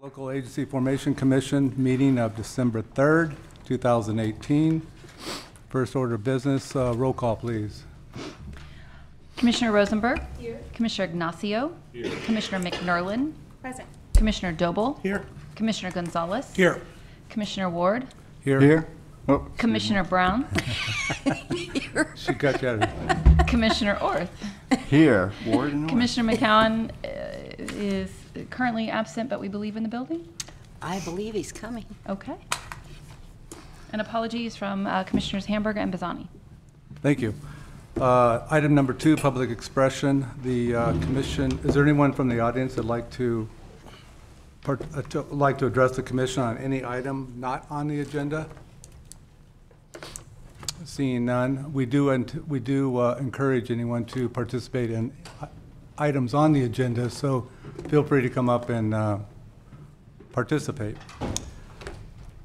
Local Agency Formation Commission meeting of December 3rd, 2018. First order of business, roll call, please. Commissioner Rosenberg. Here. Commissioner Ignacio. Here. Commissioner McNerlin. Present. Commissioner Doble. Here. Commissioner Gonzalez. Here. Commissioner Ward. Here. Here. Oh, Commissioner Brown. She got you out of Commissioner Orth. here. Ward and Orr. Commissioner McCowan is currently absent, but we believe in the building. I believe he's coming. Okay. And apologies from Commissioners Hamburger and Bazzani. Thank you. Item number 2, public expression. The commission, is there anyone from the audience that'd like to address the commission on any item not on the agenda? Seeing none, we do encourage anyone to participate in items on the agenda, so feel free to come up and participate.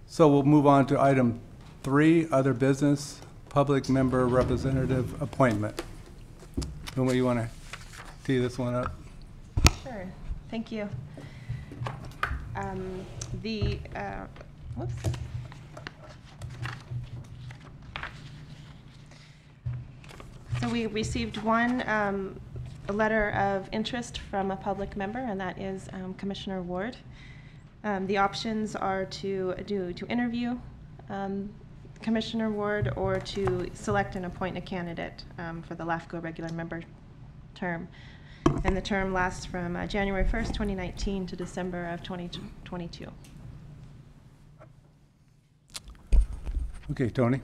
So we'll move on to item 3, other business, public member representative appointment. Uma, you want to tee this one up? Sure, thank you. Whoops. So we received one a letter of interest from a public member, and that is Commissioner Ward. The options are to interview Commissioner Ward or to select and appoint a candidate for the LAFCO regular member term. And the term lasts from January 1st, 2019 to December of 2022. Okay, Tony.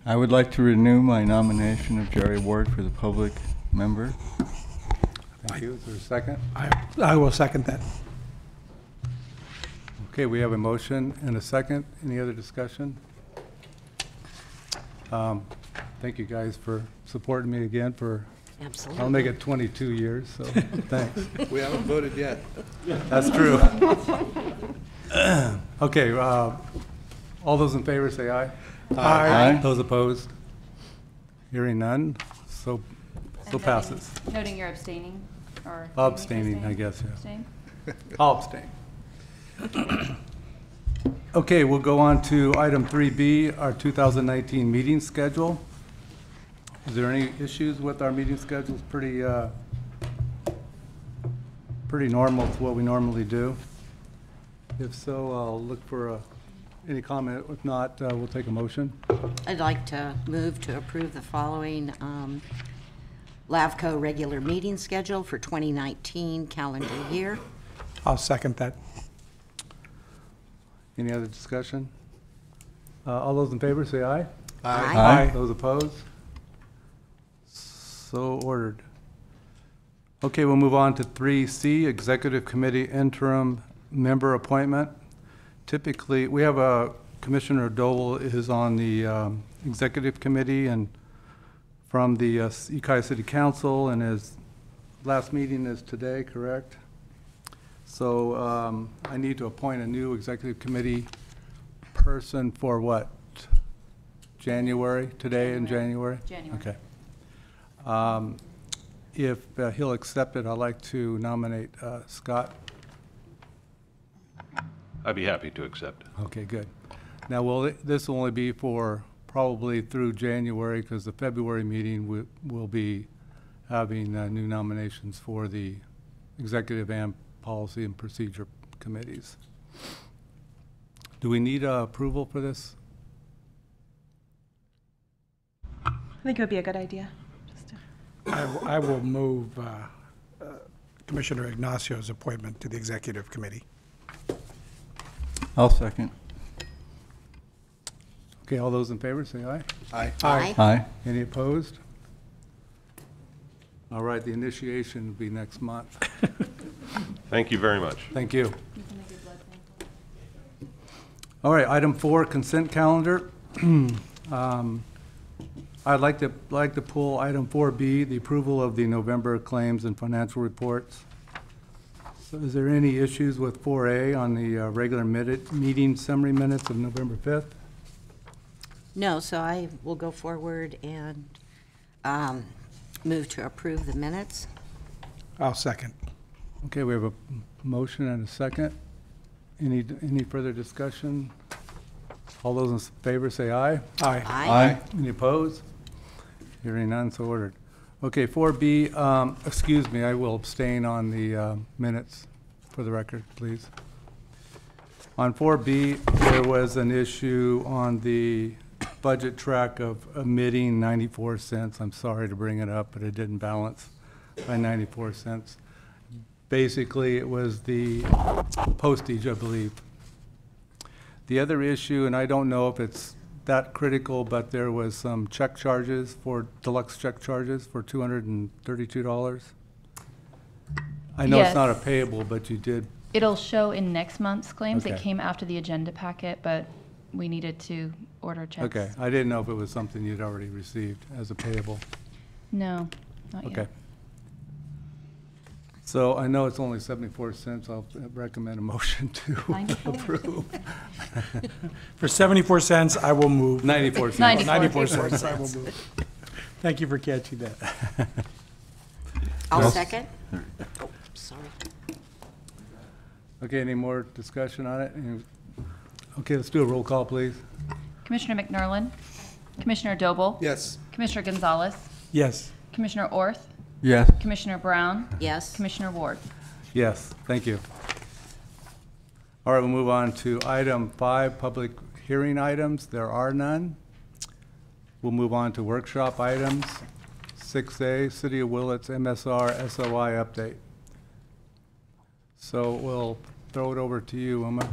I would like to renew my nomination of Jerry Ward for the public member. Thank you. Is there a second? I will second that. Okay, we have a motion and a second. Any other discussion? Thank you guys for supporting me again for, Absolutely. I'll make it 22 years, so thanks. We haven't voted yet. That's true. Okay, all those in favor say aye. Aye. Those opposed? Hearing none, so passes. Noting you're abstaining or Abstaining, I guess, yeah. Abstain? I'll abstain. Okay, we'll go on to item 3B, our 2019 meeting schedule. Is there any issues with our meeting schedule? It's pretty normal to what we normally do. If so, I'll look for any comment. If not, we'll take a motion. I'd like to move to approve the following LAFCO regular meeting schedule for 2019 calendar year. I'll second that. Any other discussion? All those in favor say aye. Aye. Aye. Those opposed? So ordered. Okay, we'll move on to 3C, Executive Committee Interim Member Appointment. Typically, we have Commissioner Dole is on the Executive Committee and from the Ukiah City Council, and his last meeting is today, correct? So I need to appoint a new Executive Committee person for what? January, today in January? January. Okay. If he'll accept it, I'd like to nominate Scott. I'd be happy to accept. Okay, good. Now, this will only be for probably through January, because the February meeting will be having new nominations for the Executive and Policy and Procedure Committees. Do we need approval for this? I think it would be a good idea. I will move Commissioner Ignacio's appointment to the Executive Committee. I'll second. Okay, all those in favor say aye. Aye. Aye. Aye. Any opposed? All right, the initiation will be next month. Thank you very much. Thank you. You can make your blood sample. All right, item 4, consent calendar. I'd like to pull item 4B, the approval of the November claims and financial reports. So is there any issues with 4A on the regular meeting summary minutes of November 5th? No, so I will go forward and move to approve the minutes. I'll second. Okay, we have a motion and a second. Any further discussion? All those in favor say aye. Aye. Aye. Any opposed? Hearing none, so ordered. Okay, 4B, excuse me, I will abstain on the minutes for the record, please. On 4B, there was an issue on the budget track of omitting 94 cents. I'm sorry to bring it up, but it didn't balance by 94 cents. Basically, it was the postage, I believe. The other issue, and I don't know if it's that critical, but there was some check charges for, deluxe check charges for $232. I know it's not a Yes. payable, but you did, It'll show in next month's claims. It Okay. came after the agenda packet, but we needed to order checks. okay. I didn't know if it was something you'd already received as a payable. No, not Okay. yet. So I know it's only 74 cents. I'll recommend a motion to 94. approve. For 74 cents, I will move. 94 cents. 94. 94 cents, I will move. Thank you for catching that. I'll second. Oh, sorry. Okay, any more discussion on it? Okay, let's do a roll call, please. Commissioner McNerlin, Commissioner Doble, Yes. Commissioner Gonzalez, Yes. Commissioner Orth, Yes. Commissioner Brown, Yes. Commissioner Ward. Yes, thank you. All right, we'll move on to item 5, public hearing items. There are none. We'll move on to workshop items. 6A, City of Willits MSR SOI update. So we'll throw it over to you, Uma.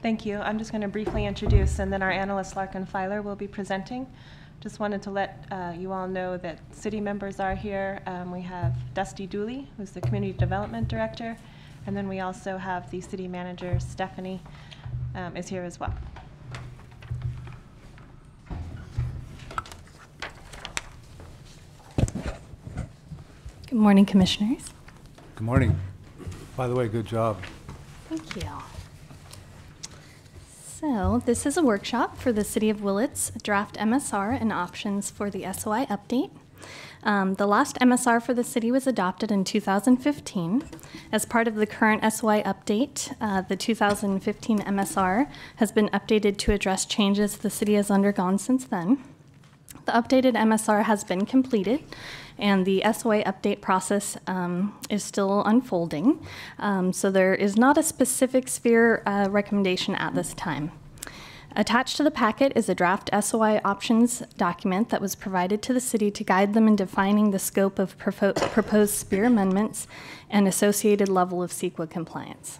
Thank you. I'm just going to briefly introduce, and then our analyst Larkin Filer will be presenting. Just wanted to let you all know that city members are here. We have Dusty Dooley, who's the Community Development Director, and then we also have the city manager, Stephanie, is here as well. Good morning, Commissioners. Good morning. By the way, good job. Thank you. So, this is a workshop for the City of Willits draft MSR and options for the SOI update. The last MSR for the city was adopted in 2015. As part of the current SOI update, the 2015 MSR has been updated to address changes the city has undergone since then. The updated MSR has been completed, and the SOI update process is still unfolding. So there is not a specific sphere recommendation at this time. Attached to the packet is a draft SOI options document that was provided to the city to guide them in defining the scope of proposed sphere amendments and associated level of CEQA compliance.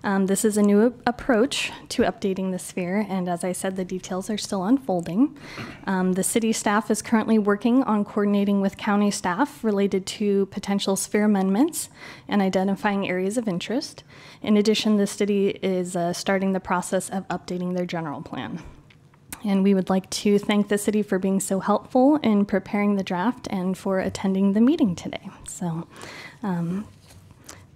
This is a new approach to updating the sphere, and as I said, the details are still unfolding. The city staff is currently working on coordinating with county staff related to potential sphere amendments and identifying areas of interest. In addition, the city is starting the process of updating their general plan. And we would like to thank the city for being so helpful in preparing the draft and for attending the meeting today. So,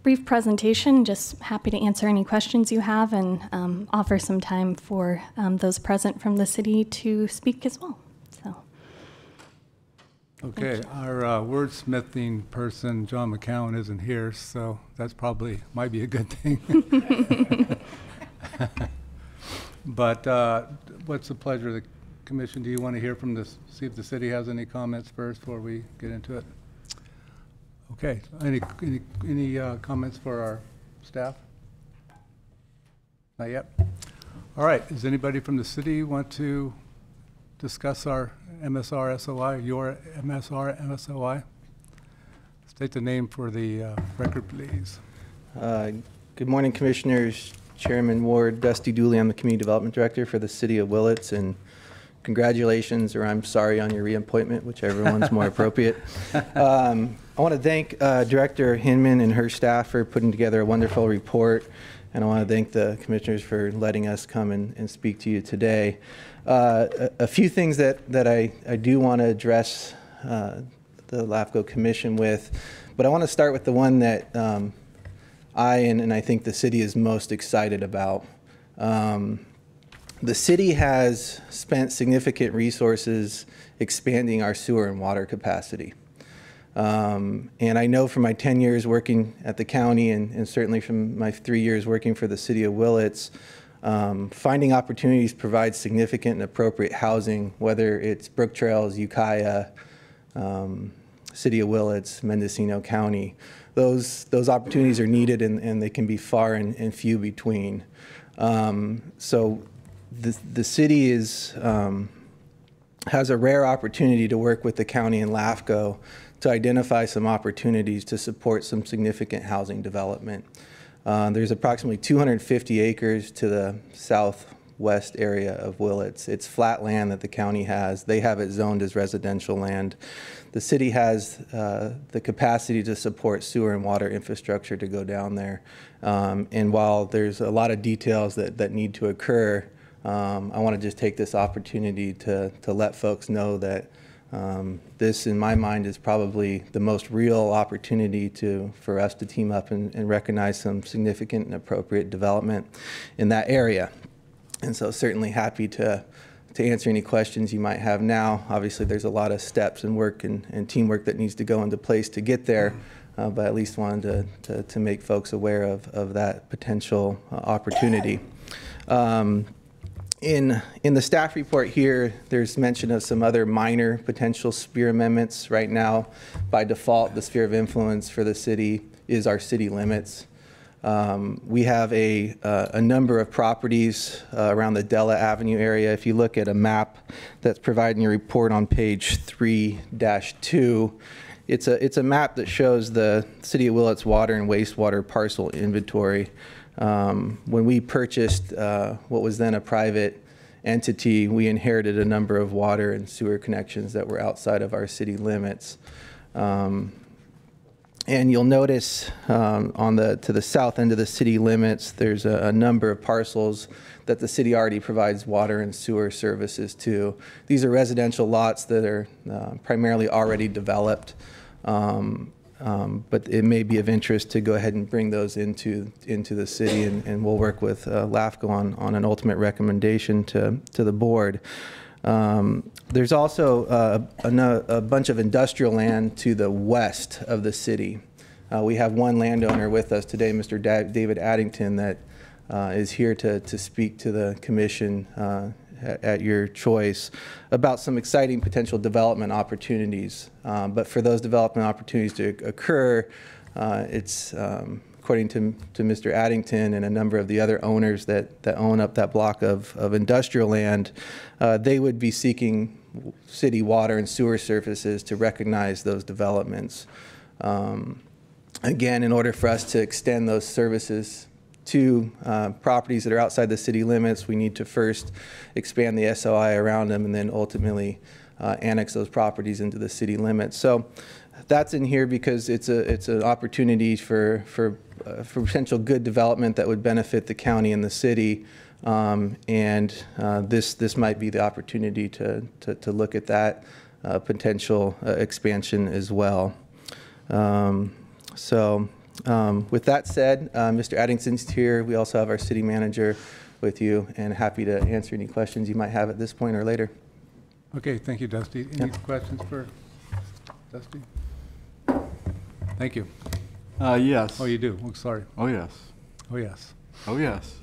brief presentation, just happy to answer any questions you have and offer some time for those present from the city to speak as well. So, Okay, our wordsmithing person, John McCowan, isn't here, so that's probably, might be a good thing. But what's the pleasure of the commission? Do you want to hear from this, see if the city has any comments first before we get into it? Okay, any comments for our staff? Not yet? All right, does anybody from the city want to discuss our MSR SOI, your MSR MSOI? State the name for the record, please. Good morning, Commissioners. Chairman Ward, Dusty Dooley. I'm the Community Development Director for the City of Willits, and congratulations, or I'm sorry on your reappointment, whichever one's more appropriate. I want to thank Director Hinman and her staff for putting together a wonderful report, and I want to thank the Commissioners for letting us come and speak to you today. A few things that I do want to address the LAFCO Commission with, but I want to start with the one that I and I think the city is most excited about. The city has spent significant resources expanding our sewer and water capacity. And I know from my 10 years working at the county and certainly from my 3 years working for the city of Willits, finding opportunities to provide significant and appropriate housing, whether it's Brook Trails, Ukiah, City of Willits, Mendocino County, those opportunities are needed and they can be far and few between. So the city has a rare opportunity to work with the county and LAFCO to identify some opportunities to support some significant housing development. There's approximately 250 acres to the southwest area of Willits. It's flat land that the county has. They have it zoned as residential land. The city has the capacity to support sewer and water infrastructure to go down there. And while there's a lot of details that need to occur, I want to just take this opportunity to let folks know that this, in my mind, is probably the most real opportunity for us to team up and recognize some significant and appropriate development in that area. And so certainly happy to answer any questions you might have now. Obviously, there's a lot of steps and work and teamwork that needs to go into place to get there, but at least wanted to make folks aware of that potential opportunity. In the staff report here, there's mention of some other minor potential sphere amendments. Right now, by default, the sphere of influence for the city is our city limits. We have a number of properties around the Della Avenue area. If you look at a map that's provided in your report on page 3-2, it's a map that shows the City of Willits water and wastewater parcel inventory. When we purchased what was then a private entity, we inherited a number of water and sewer connections that were outside of our city limits. And you'll notice to the south end of the city limits, there's a number of parcels that the city already provides water and sewer services to. These are residential lots that are primarily already developed, but it may be of interest to go ahead and bring those into the city, and we'll work with LAFCO on an ultimate recommendation to the board. There's also a bunch of industrial land to the west of the city. We have one landowner with us today, Mr. David Addington, that is here to speak to the commission at your choice about some exciting potential development opportunities. But for those development opportunities to occur, it's according to Mr. Addington and a number of the other owners that own up that block of industrial land, they would be seeking city water and sewer services to recognize those developments. Again, in order for us to extend those services to properties that are outside the city limits, we need to first expand the SOI around them and then ultimately annex those properties into the city limits. So that's in here because it's an opportunity for potential good development that would benefit the county and the city, and this might be the opportunity to look at that potential expansion as well. With that said, Mr. Addington's here. We also have our city manager with you, and happy to answer any questions you might have at this point or later. Okay, thank you, Dusty. Any questions for Dusty? Thank you. Yes. Oh, you do? Oh, sorry. Oh, yes. Oh, yes. Oh, yes.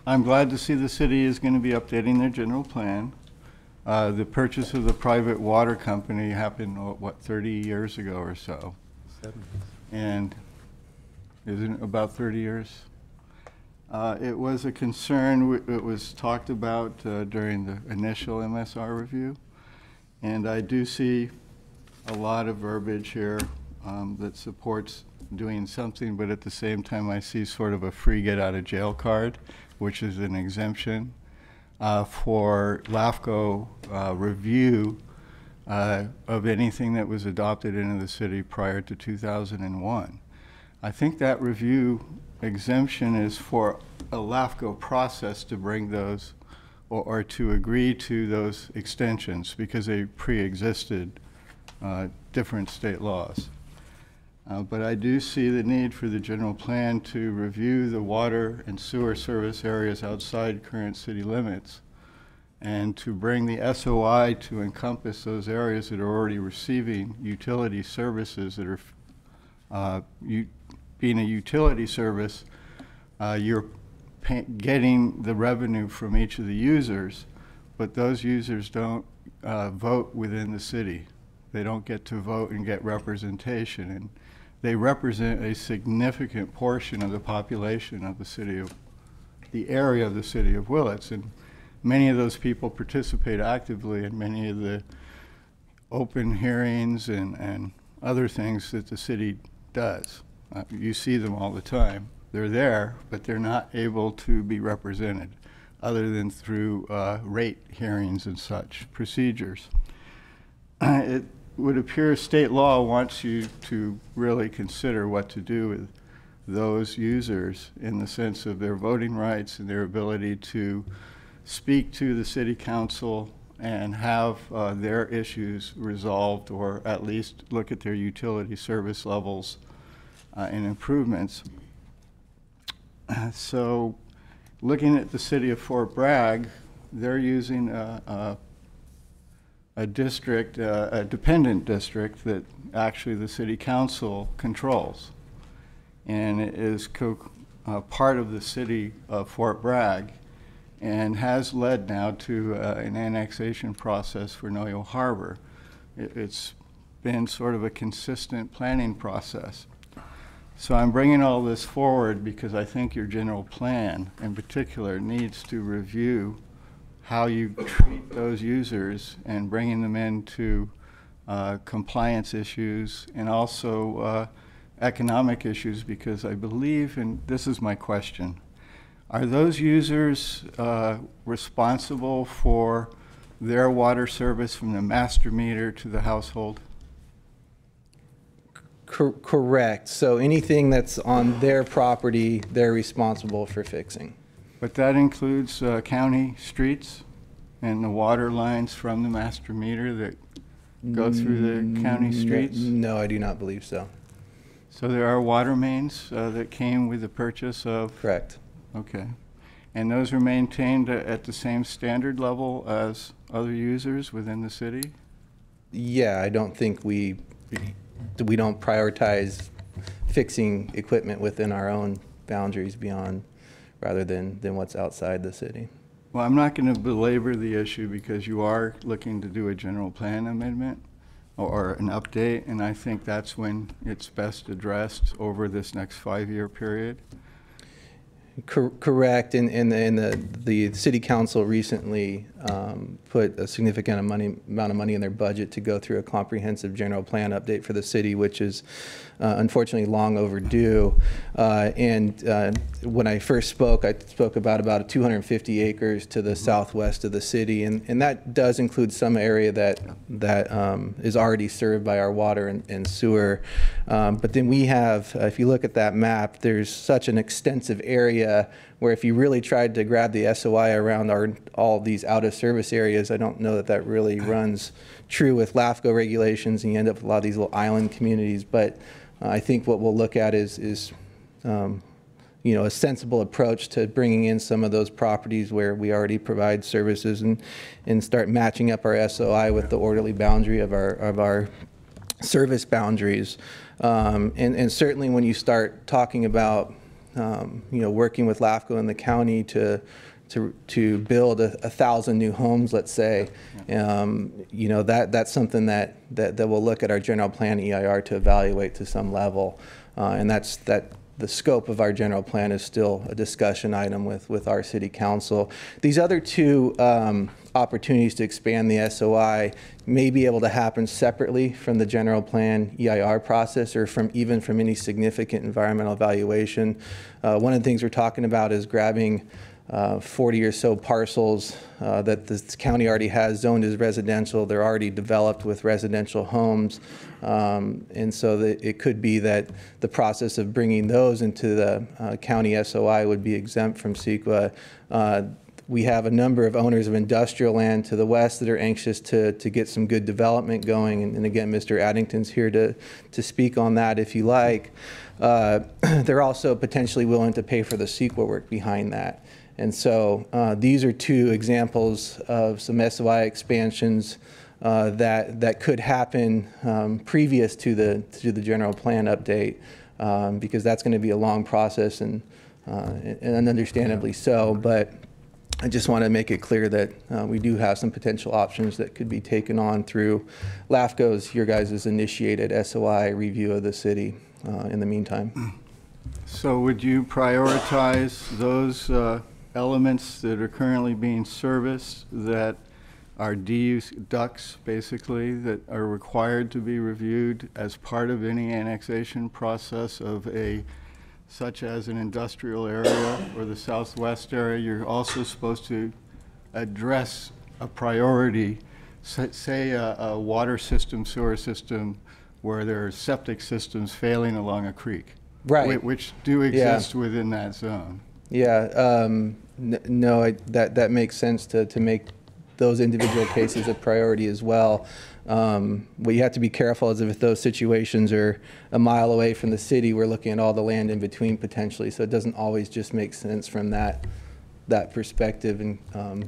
I'm glad to see the city is going to be updating their general plan. The purchase of the private water company happened, what, 30 years ago or so? 70. And isn't it about 30 years? It was a concern. It was talked about during the initial MSR review. And I do see a lot of verbiage here that supports doing something, but at the same time I see sort of a free get out of jail card, which is an exemption for LAFCO review of anything that was adopted into the city prior to 2001. I think that review exemption is for a LAFCO process to bring those or to agree to those extensions because they pre-existed different state laws. But I do see the need for the general plan to review the water and sewer service areas outside current city limits and to bring the SOI to encompass those areas that are already receiving utility services that are, being a utility service, you're getting the revenue from each of the users, but those users don't vote within the city. They don't get to vote and get representation, and they represent a significant portion of the population of the city of, the area of the city of Willits, and many of those people participate actively in many of the open hearings and other things that the city does. You see them all the time. They're there, but they're not able to be represented other than through rate hearings and such procedures. It would appear state law wants you to really consider what to do with those users in the sense of their voting rights and their ability to speak to the city council and have their issues resolved, or at least look at their utility service levels and improvements. So looking at the city of Fort Bragg, they're using a district, a dependent district that actually the city council controls. And it is part of the city of Fort Bragg and has led now to an annexation process for Noyo Harbor. It's been sort of a consistent planning process. So I'm bringing all this forward because I think your general plan in particular needs to review how you treat those users and bringing them into compliance issues and also economic issues, because I believe, and this is my question, are those users responsible for their water service from the master meter to the household? Correct. So anything that's on their property, they're responsible for fixing. But that includes county streets and the water lines from the master meter that go through the county streets? No, I do not believe so. So there are water mains that came with the purchase of? Correct. Okay. And those are maintained at the same standard level as other users within the city? Yeah, I don't think we don't prioritize fixing equipment within our own boundaries beyond, rather than what's outside the city. Well, I'm not going to belabor the issue because you are looking to do a general plan amendment or an update, and I think that's when it's best addressed over this next 5-year period. Correct, and the city council recently put a significant amount of money in their budget to go through a comprehensive general plan update for the city, which is unfortunately long overdue. And when I first spoke, I spoke about 250 acres to the southwest of the city, and that does include some area that is already served by our water and sewer. But then we have, if you look at that map, there's such an extensive area where if you really tried to grab the SOI around all these out-of-service areas, I don't know that really runs true with LAFCO regulations, and you end up with a lot of these little island communities. But I think what we'll look at is a sensible approach to bringing in some of those properties where we already provide services and start matching up our SOI with the orderly boundary of our service boundaries. And certainly when you start talking about working with LAFCO and the county to build 1,000 new homes, let's say, that's something that we'll look at our general plan EIR to evaluate to some level, and the scope of our general plan is still a discussion item with our city council. These other two opportunities to expand the SOI may be able to happen separately from the general plan EIR process, or even from any significant environmental evaluation. One of the things we're talking about is grabbing 40 or so parcels that the county already has zoned as residential. They're already developed with residential homes. And so it could be that the process of bringing those into the county SOI would be exempt from CEQA. We have a number of owners of industrial land to the west that are anxious to get some good development going. And again, Mr. Addington's here to speak on that if you like. They're also potentially willing to pay for the CEQA work behind that. And so these are two examples of some SOI expansions that could happen previous to the general plan update, because that's going to be a long process and understandably so. But I just want to make it clear that we do have some potential options that could be taken on through LAFCO's, your guys' initiated SOI review of the city in the meantime. So would you prioritize those elements that are currently being serviced that are ducts, basically, that are required to be reviewed as part of any annexation process of such as an industrial area or the southwest area? You're also supposed to address a priority, say a water system, sewer system, where there are septic systems failing along a creek. Right. Which do exist within that zone. Yeah, no, that makes sense to make those individual cases a priority as well. What you have to be careful is if those situations are a mile away from the city, we're looking at all the land in between potentially, so it doesn't always just make sense from that perspective, and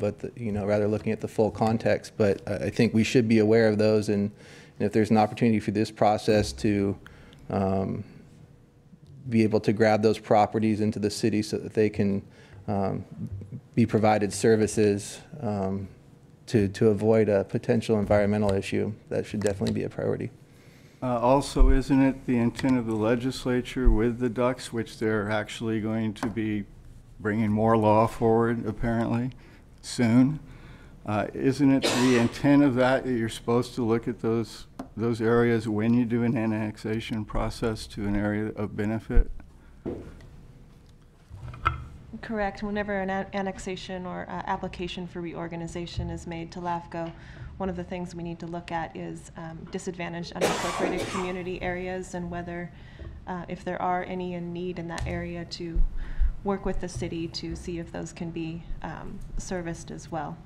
rather looking at the full context. But I think we should be aware of those, and if there's an opportunity for this process to be able to grab those properties into the city so that they can be provided services to avoid a potential environmental issue, that should definitely be a priority. Also, isn't it the intent of the legislature with the ducts, which they're actually going to be bringing more law forward, apparently, soon? Isn't it the intent of that you're supposed to look at those areas when you do an annexation process to an area of benefit? Correct. Whenever an annexation or application for reorganization is made to LAFCO, one of the things we need to look at is disadvantaged unincorporated community areas, and whether, if there are any in need in that area, to work with the city to see if those can be serviced as well.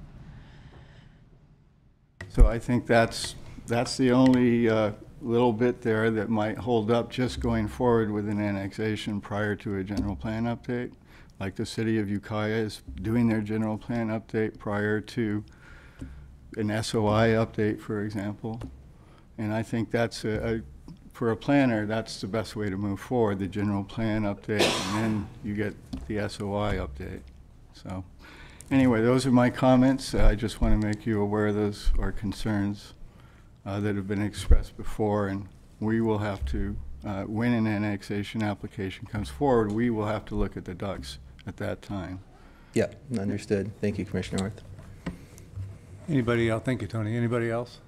So I think that's the only little bit there that might hold up just going forward with an annexation prior to a general plan update. Like the city of Ukiah is doing their general plan update prior to an SOI update, for example. And I think that's, for a planner, that's the best way to move forward, the general plan update, and then you get the SOI update. So anyway, those are my comments. I just want to make you aware those are concerns that have been expressed before, and we will have to, when an annexation application comes forward, we will have to look at the ducts at that time. Yeah, understood. Thank you, Commissioner North. Anybody else? Thank you, Tony. Anybody else?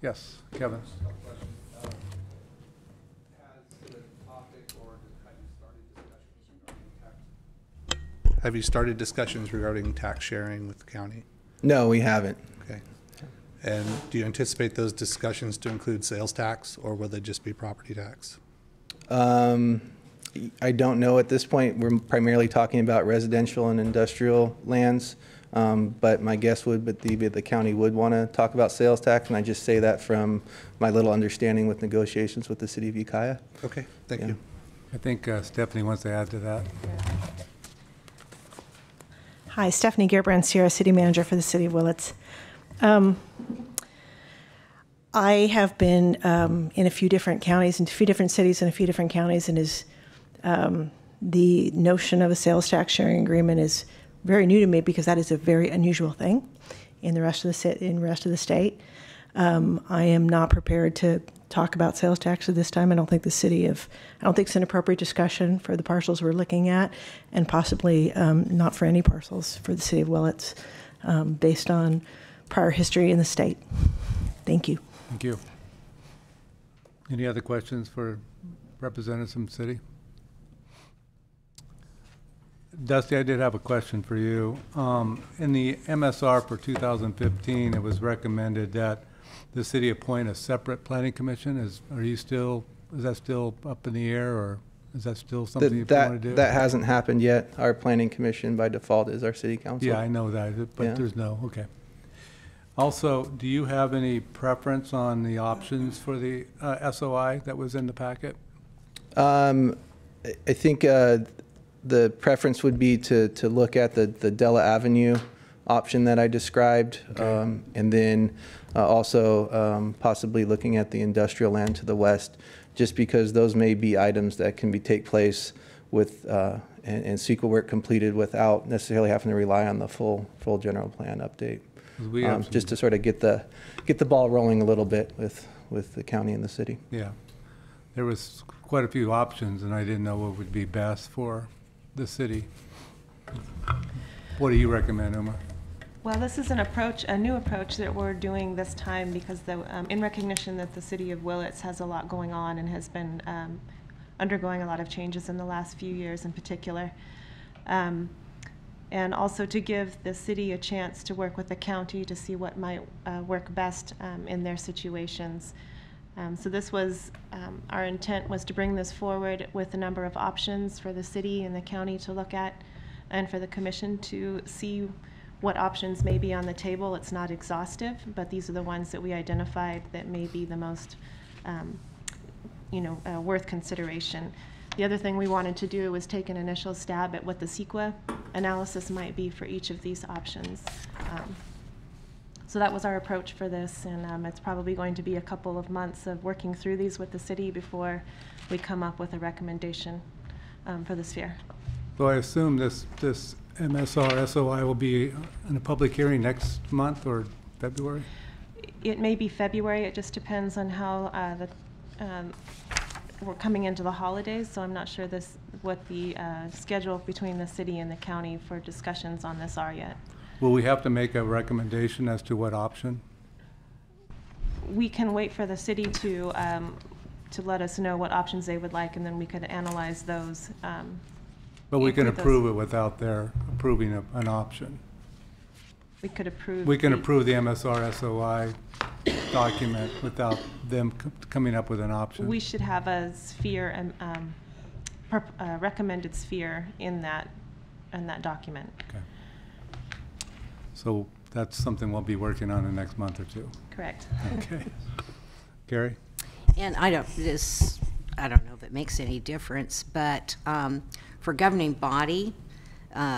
Yes, Kevin. Have you started discussions regarding tax sharing with the county? No, we haven't. Okay. And do you anticipate those discussions to include sales tax, or will they just be property tax? I don't know at this point. We're primarily talking about residential and industrial lands, but my guess would be that the county would want to talk about sales tax, and I just say that from my little understanding with negotiations with the city of Ukiah. Okay, thank you. I think Stephanie wants to add to that. Hi, Stephanie Gerbrandt, Sierra City Manager for the City of Willits. I have been in a few different counties, in a few different cities, in a few different counties, and the notion of a sales tax sharing agreement is very new to me, because that is a very unusual thing in the rest of the state. I am not prepared to talk about sales tax at this time. I don't think it's an appropriate discussion for the parcels we're looking at, and possibly not for any parcels for the city of Willits, based on prior history in the state. Thank you. Thank you. Any other questions for representatives from the city? Dusty, I did have a question for you. In the MSR for 2015, it was recommended that the city appoint a separate planning commission. Is that still up in the air, or is that still something you want to do? That hasn't happened yet. Our planning commission by default is our city council. Yeah, I know that, but Yeah. there's no, okay. Also, do you have any preference on the options for the SOI that was in the packet? I think the preference would be to look at the Della Avenue option that I described, and then also possibly looking at the industrial land to the west, just because those may be items that can take place with and CEQA work completed without necessarily having to rely on the full general plan update. We have Just to sort of get the ball rolling a little bit with the county and the city. Yeah, there was quite a few options, and I didn't know what would be best for the city. What do you recommend, Uma? Well, this is a new approach that we're doing this time because in recognition that the city of Willits has a lot going on and has been undergoing a lot of changes in the last few years in particular. And also to give the city a chance to work with the county to see what might work best in their situations. So this was, our intent was to bring this forward with a number of options for the city and the county to look at, and for the commission to see what options may be on the table. It's not exhaustive, but these are the ones that we identified that may be the most worth consideration. The other thing we wanted to do was take an initial stab at what the CEQA analysis might be for each of these options. So that was our approach for this, and it's probably going to be a couple of months of working through these with the city before we come up with a recommendation for the sphere. So I assume this MSR SOI will be in a public hearing next month or February? It may be February. It just depends on how we're coming into the holidays, so I'm not sure what the schedule between the city and the county for discussions on this are yet. Will we have to make a recommendation as to what option? We can wait for the city to let us know what options they would like, and then we could analyze those. But we can include approve those. it without their approving an option. We could approve. We can approve the MSR SOI document without them coming up with an option. We should have a sphere and recommended sphere in that document. Okay. So that's something we'll be working on in the next month or two. Correct. Okay. Gary? And I don't know if it makes any difference, but for governing body,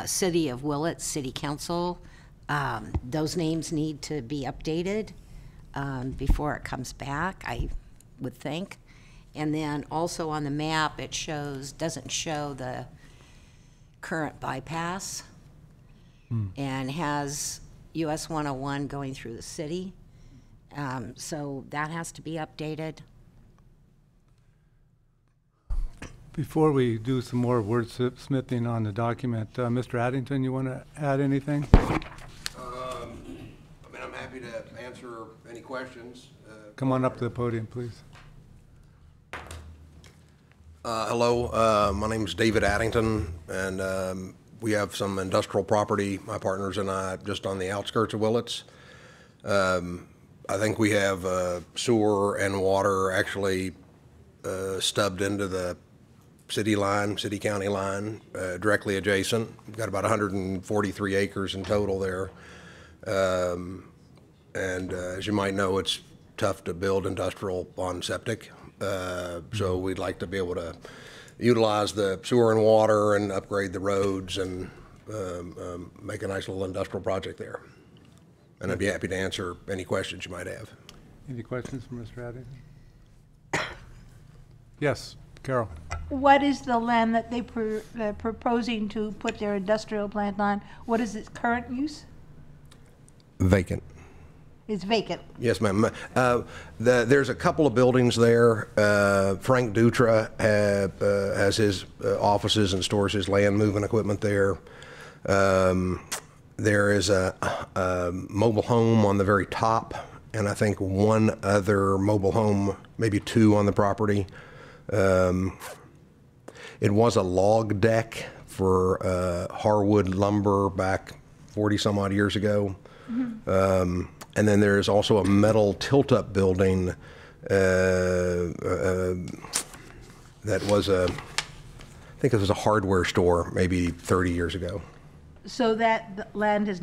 City of Willits, City Council, those names need to be updated before it comes back, I would think. And then also on the map, it doesn't show the current bypass and has US 101 going through the city. So that has to be updated. Before we do some more wordsmithing on the document, Mr. Addington, you want to add anything? I'm happy to answer any questions. Come on up to the podium, please. Hello, my name is David Addington, and we have some industrial property, my partners and I, just on the outskirts of Willits. I think we have sewer and water actually stubbed into the city-county line, directly adjacent. We've got about 143 acres in total there. And as you might know, it's tough to build industrial on septic. So we'd like to be able to utilize the sewer and water and upgrade the roads and make a nice little industrial project there. And I'd be happy to answer any questions you might have. Any questions for Mr. Addington? Yes, Carol. What is the land that they're proposing to put their industrial plant on? What is its current use? Vacant. It's vacant. Yes, ma'am. There's a couple of buildings there. Frank Dutra has his offices and stores his land moving equipment there. There is a mobile home on the very top, and I think one other mobile home, maybe two on the property. It was a log deck for hardwood lumber back 40 some odd years ago. Mm-hmm. And then there's also a metal tilt-up building that was I think it was a hardware store maybe 30 years ago. So that land has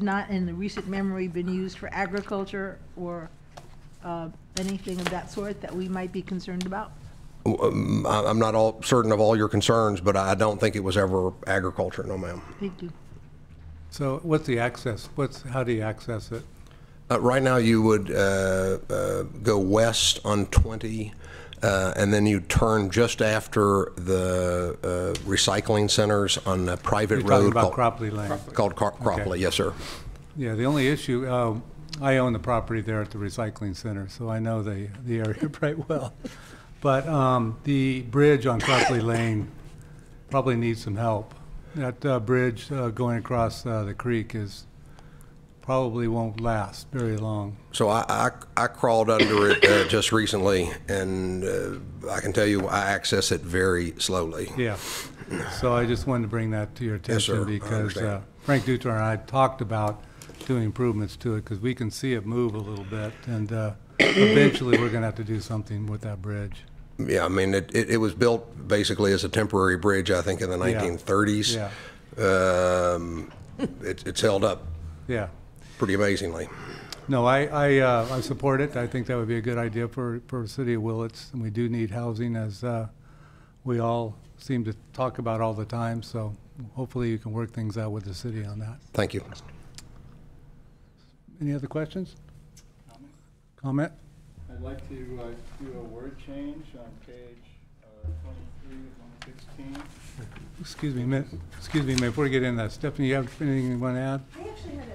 not in the recent memory been used for agriculture or anything of that sort that we might be concerned about? I'm not all certain of all your concerns, but I don't think it was ever agriculture, no ma'am. Thank you. So what's the access? How do you access it? Right now you would go west on 20, and then you turn just after the recycling centers on a private You're road talking about Cropley Lane. called Cropley, Okay. yes sir. Yeah, the only issue, I own the property there at the recycling center, so I know the area quite well. But the bridge on Cropley Lane probably needs some help. That bridge going across the creek probably won't last very long. So I crawled under it just recently, and I can tell you I access it very slowly. Yeah. So I just wanted to bring that to your Yes, sir. attention I because understand. Frank Dutra and I talked about doing improvements to it because we can see it move a little bit, and eventually we're going to have to do something with that bridge. Yeah, I mean, it was built basically as a temporary bridge, I think, in the 1930s. Yeah. It's held up Yeah. pretty amazingly. No, I support it. I think that would be a good idea for the city of Willits, and we do need housing, as we all seem to talk about all the time. So hopefully you can work things out with the city on that. Thank you. Any other questions? Comment? I'd like to do a word change on page 23 of 116. Excuse me, before we get into that, Stephanie, you have anything you want to add? I actually had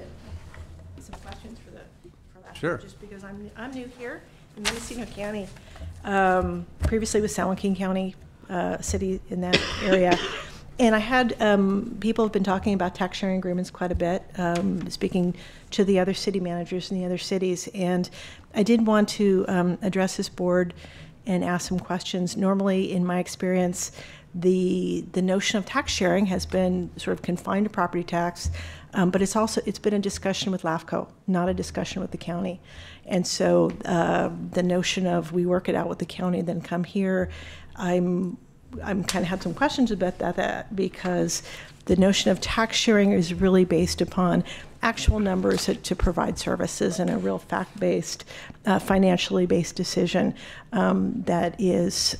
some questions for that. Sure. Just because I'm new here in Mendocino County. Previously with San Joaquin County, city in that area. And I had, people have been talking about tax sharing agreements quite a bit, speaking to the other city managers in the other cities. And I did want to address this board and ask some questions. Normally, in my experience, the notion of tax sharing has been sort of confined to property tax, but it's been a discussion with LAFCO, not a discussion with the county. And so the notion of we work it out with the county, then come here, I'm kind of had some questions about that because the notion of tax sharing is really based upon actual numbers to provide services and a real fact-based, financially based decision it is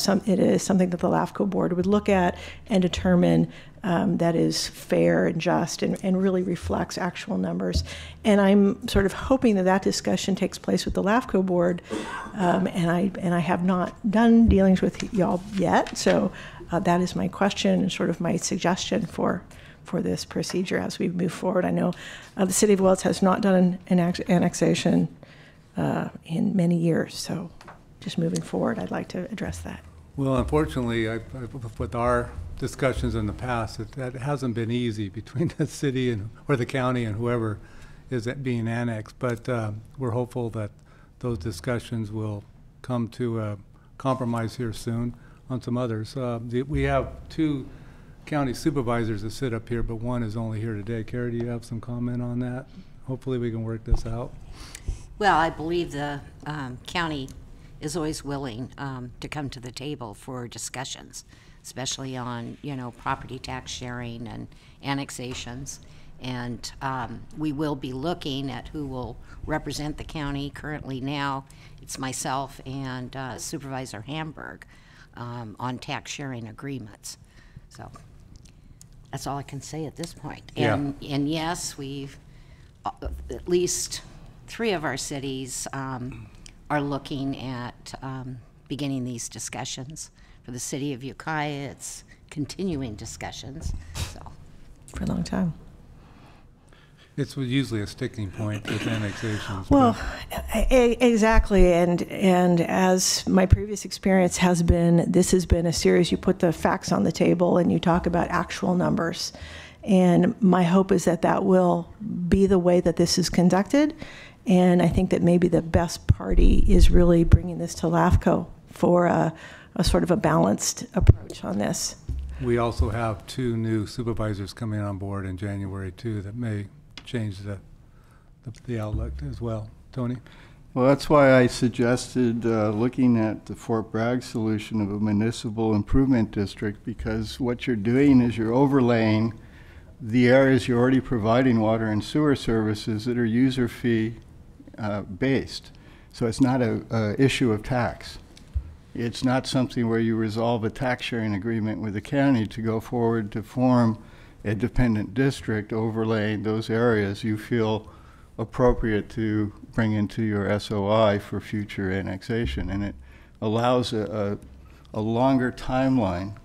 something that the LAFCO board would look at and determine that is fair and just and really reflects actual numbers. And I'm sort of hoping that discussion takes place with the LAFCO board, and I have not done dealings with y'all yet, so that is my question and sort of my suggestion for this procedure as we move forward. I know the City of Willits has not done an annexation in many years, so just moving forward, I'd like to address that. Well, unfortunately, with our discussions in the past, that hasn't been easy between the city or the county and whoever is being annexed. But we're hopeful that those discussions will come to a compromise here soon on some others. We have two county supervisors that sit up here, but one is only here today. Carrie, do you have some comment on that? Hopefully we can work this out. Well, I believe the county is always willing to come to the table for discussions, especially on, property tax sharing and annexations. And we will be looking at who will represent the county. Currently now, it's myself and Supervisor Hamburg on tax sharing agreements. So that's all I can say at this point. And yes, we've, at least 3 of our cities are looking at beginning these discussions. For the city of Ukiah, it's continuing discussions. So for a long time. It's usually a sticking point with annexations. Well, exactly, and as my previous experience has been, this has been a series. You put the facts on the table and you talk about actual numbers, and my hope is that will be the way that this is conducted. And I think that maybe the best party is really bringing this to LAFCO for a sort of a balanced approach on this. We also have 2 new supervisors coming on board in January too that may change the outlook as well. Tony? Well, that's why I suggested looking at the Fort Bragg solution of a municipal improvement district, because what you're doing is you're overlaying the areas you're already providing water and sewer services that are user fee based. So it's not a issue of tax. it's not something where you resolve a tax sharing agreement with the county to go forward to form a dependent district overlaying those areas you feel appropriate to bring into your SOI for future annexation. And it allows a longer timeline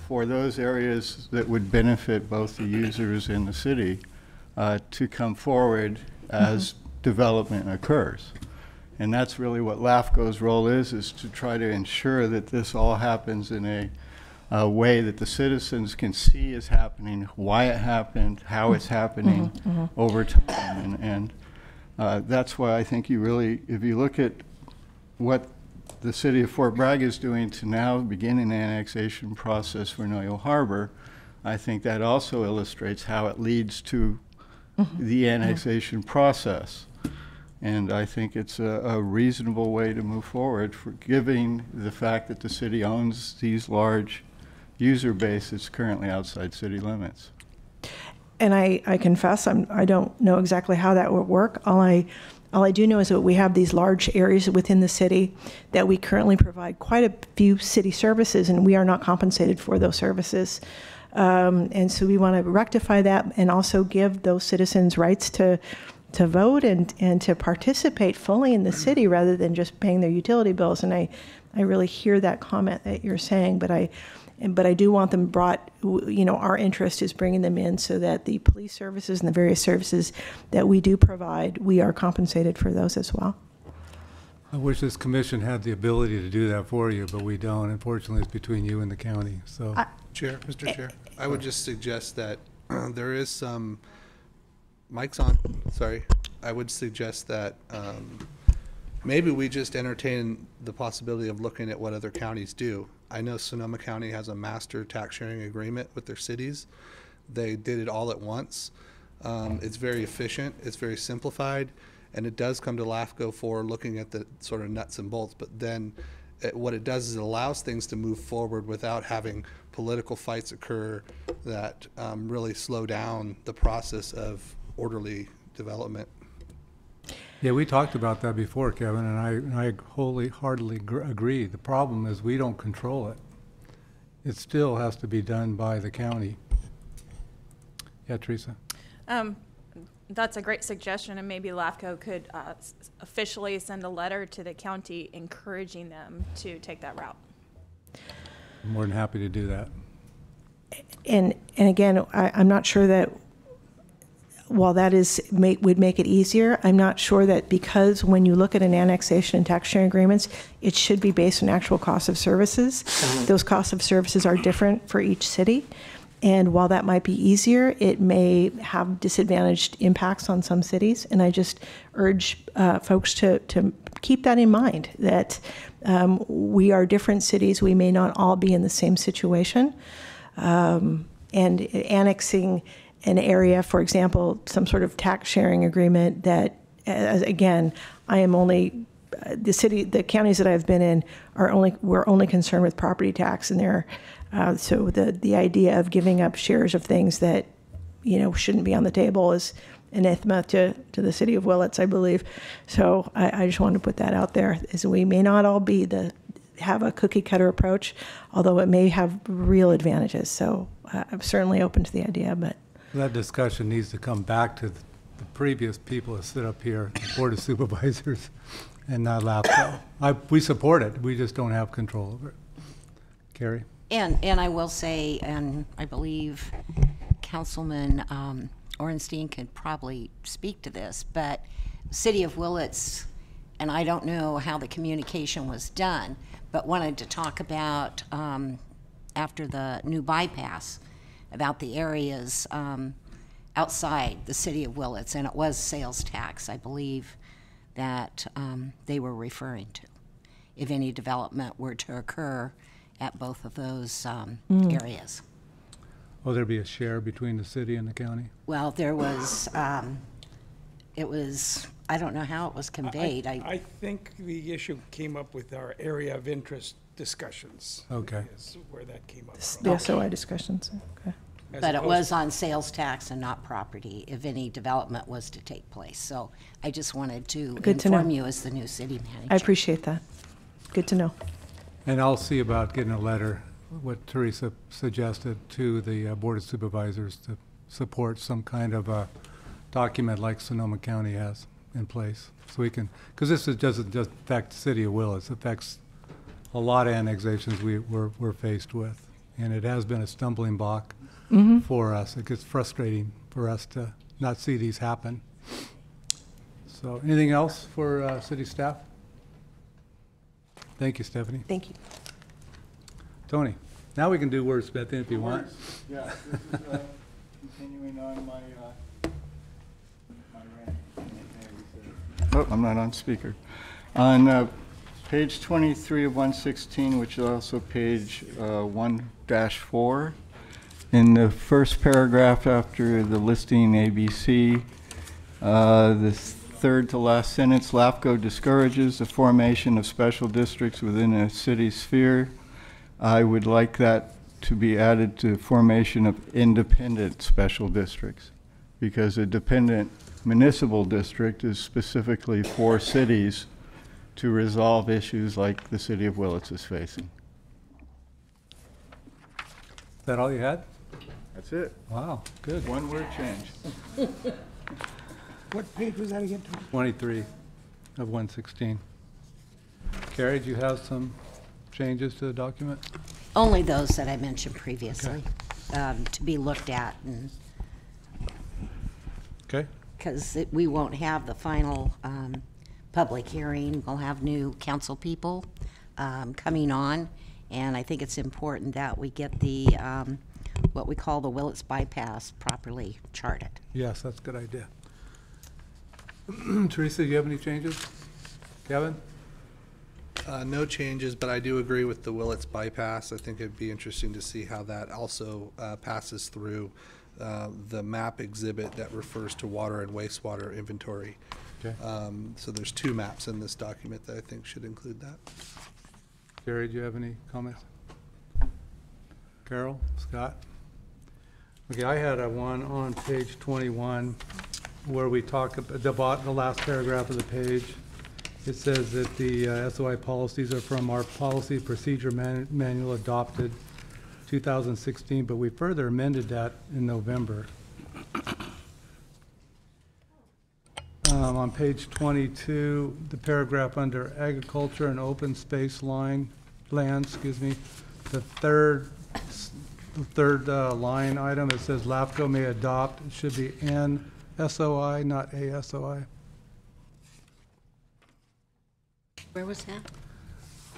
for those areas that would benefit both the users and the city to come forward as development occurs. And that's really what LAFCO's role is to try to ensure that this all happens in a way that the citizens can see is happening, why it happened, how it's happening over time. And that's why I think you really, if you look at what the city of Fort Bragg is doing to now begin an annexation process for Noyo Harbor, I think that also illustrates how it leads to the annexation process. And I think it's a reasonable way to move forward, for giving the fact that the city owns these large user base that's currently outside city limits. And I confess, I don't know exactly how that would work. All I do know is that we have these large areas within the city that we currently provide quite a few city services, and we are not compensated for those services. And so we want to rectify that and also give those citizens rights to vote and to participate fully in the city rather than just paying their utility bills. And I really hear that comment that you're saying, but I do want them brought, our interest is bringing them in so that the police services and the various services that we do provide, we are compensated for those as well. I wish this commission had the ability to do that for you, but we don't. Unfortunately, it's between you and the county. So, Mr. Chair, I would just suggest that there is some, mic's on, sorry. I would suggest that maybe we just entertain the possibility of looking at what other counties do. I know Sonoma County has a master tax sharing agreement with their cities. They did it all at once. It's very efficient, it's very simplified, and it does come to LAFCO for looking at the sort of nuts and bolts, but then what it does is it allows things to move forward without having political fights occur that really slow down the process of orderly development. yeah, we talked about that before, Kevin, and I wholeheartedly agree. The problem is we don't control it. It still has to be done by the county. Yeah, Teresa? That's a great suggestion, and maybe LAFCO could officially send a letter to the county encouraging them to take that route. I'm more than happy to do that. And again, I'm not sure that while that would make it easier, I'm not sure that, because when you look at an annexation and tax sharing agreements, it should be based on actual cost of services. Those costs of services are different for each city. And while that might be easier, it may have disadvantaged impacts on some cities. And I just urge folks to keep that in mind, that we are different cities. We may not all be in the same situation. And annexing an area, for example, some sort of tax sharing agreement that, again, I am only, the counties that I've been in we're only concerned with property tax, and so the idea of giving up shares of things that, shouldn't be on the table is anathema to the city of Willits, I believe. So I just wanted to put that out there, is we may not all have a cookie cutter approach, although it may have real advantages. So I'm certainly open to the idea, but. That discussion needs to come back to the previous people that sit up here, the Board of Supervisors, and not LAFCO. We support it. We just don't have control over it. Carrie? And I will say, and I believe Councilman Orenstein could probably speak to this, but City of Willits, and I don't know how the communication was done, but wanted to talk about, after the new bypass, about the areas outside the City of Willits, and it was sales tax, I believe, that they were referring to, if any development were to occur at both of those areas. Will there be a share between the city and the county? Well, there was, it was, I don't know how it was conveyed. I think the issue came up with our area of interest discussions. Okay. Is where that came up from. The SOI discussions, okay. But it was on sales tax and not property, if any development was to take place. So I just wanted to inform you as the new city manager. I appreciate that. Good to know. And I'll see about getting a letter, what Teresa suggested, to the Board of Supervisors to support some kind of a document like Sonoma County has in place. So we can, because this doesn't just affect the city of Willits, it affects a lot of annexations we're faced with. And it has been a stumbling block for us. It gets frustrating for us to not see these happen. So anything else for city staff? Thank you, Stephanie. Thank you. Tony, now we can do wordsmithing if you want. Yeah, this is continuing on my rant. Oh, I'm not on speaker. On page 23 of 116, which is also page 1-4, in the first paragraph after the listing ABC, the third to last sentence, LAFCO discourages the formation of special districts within a city sphere. I would like that to be added to formation of independent special districts, because a dependent municipal district is specifically for cities to resolve issues like the city of Willits is facing. Is that all you had? That's it. Wow, good. One word change. What page was that again? 23 of 116. Carrie, do you have some changes to the document? Only those that I mentioned previously, to be looked at, and Okay. because we won't have the final public hearing. We'll have new council people coming on, and I think it's important that we get the what we call the Willits bypass properly charted. Yes, that's a good idea. Teresa, do you have any changes? Kevin? No changes, but I do agree with the Willits bypass. I think it'd be interesting to see how that also passes through the map exhibit that refers to water and wastewater inventory. Okay. So there's two maps in this document that I think should include that. Carrie, do you have any comments? Carol? Scott? Okay, I had a one on page 21 where we talk about the last paragraph of the page. It says that the SOI policies are from our policy procedure manual adopted 2016, but we further amended that in November. On page 22, the paragraph under agriculture and open space land, the third line item, it says LAFCO may adopt, it should be NSOI, not ASOI. Where was that?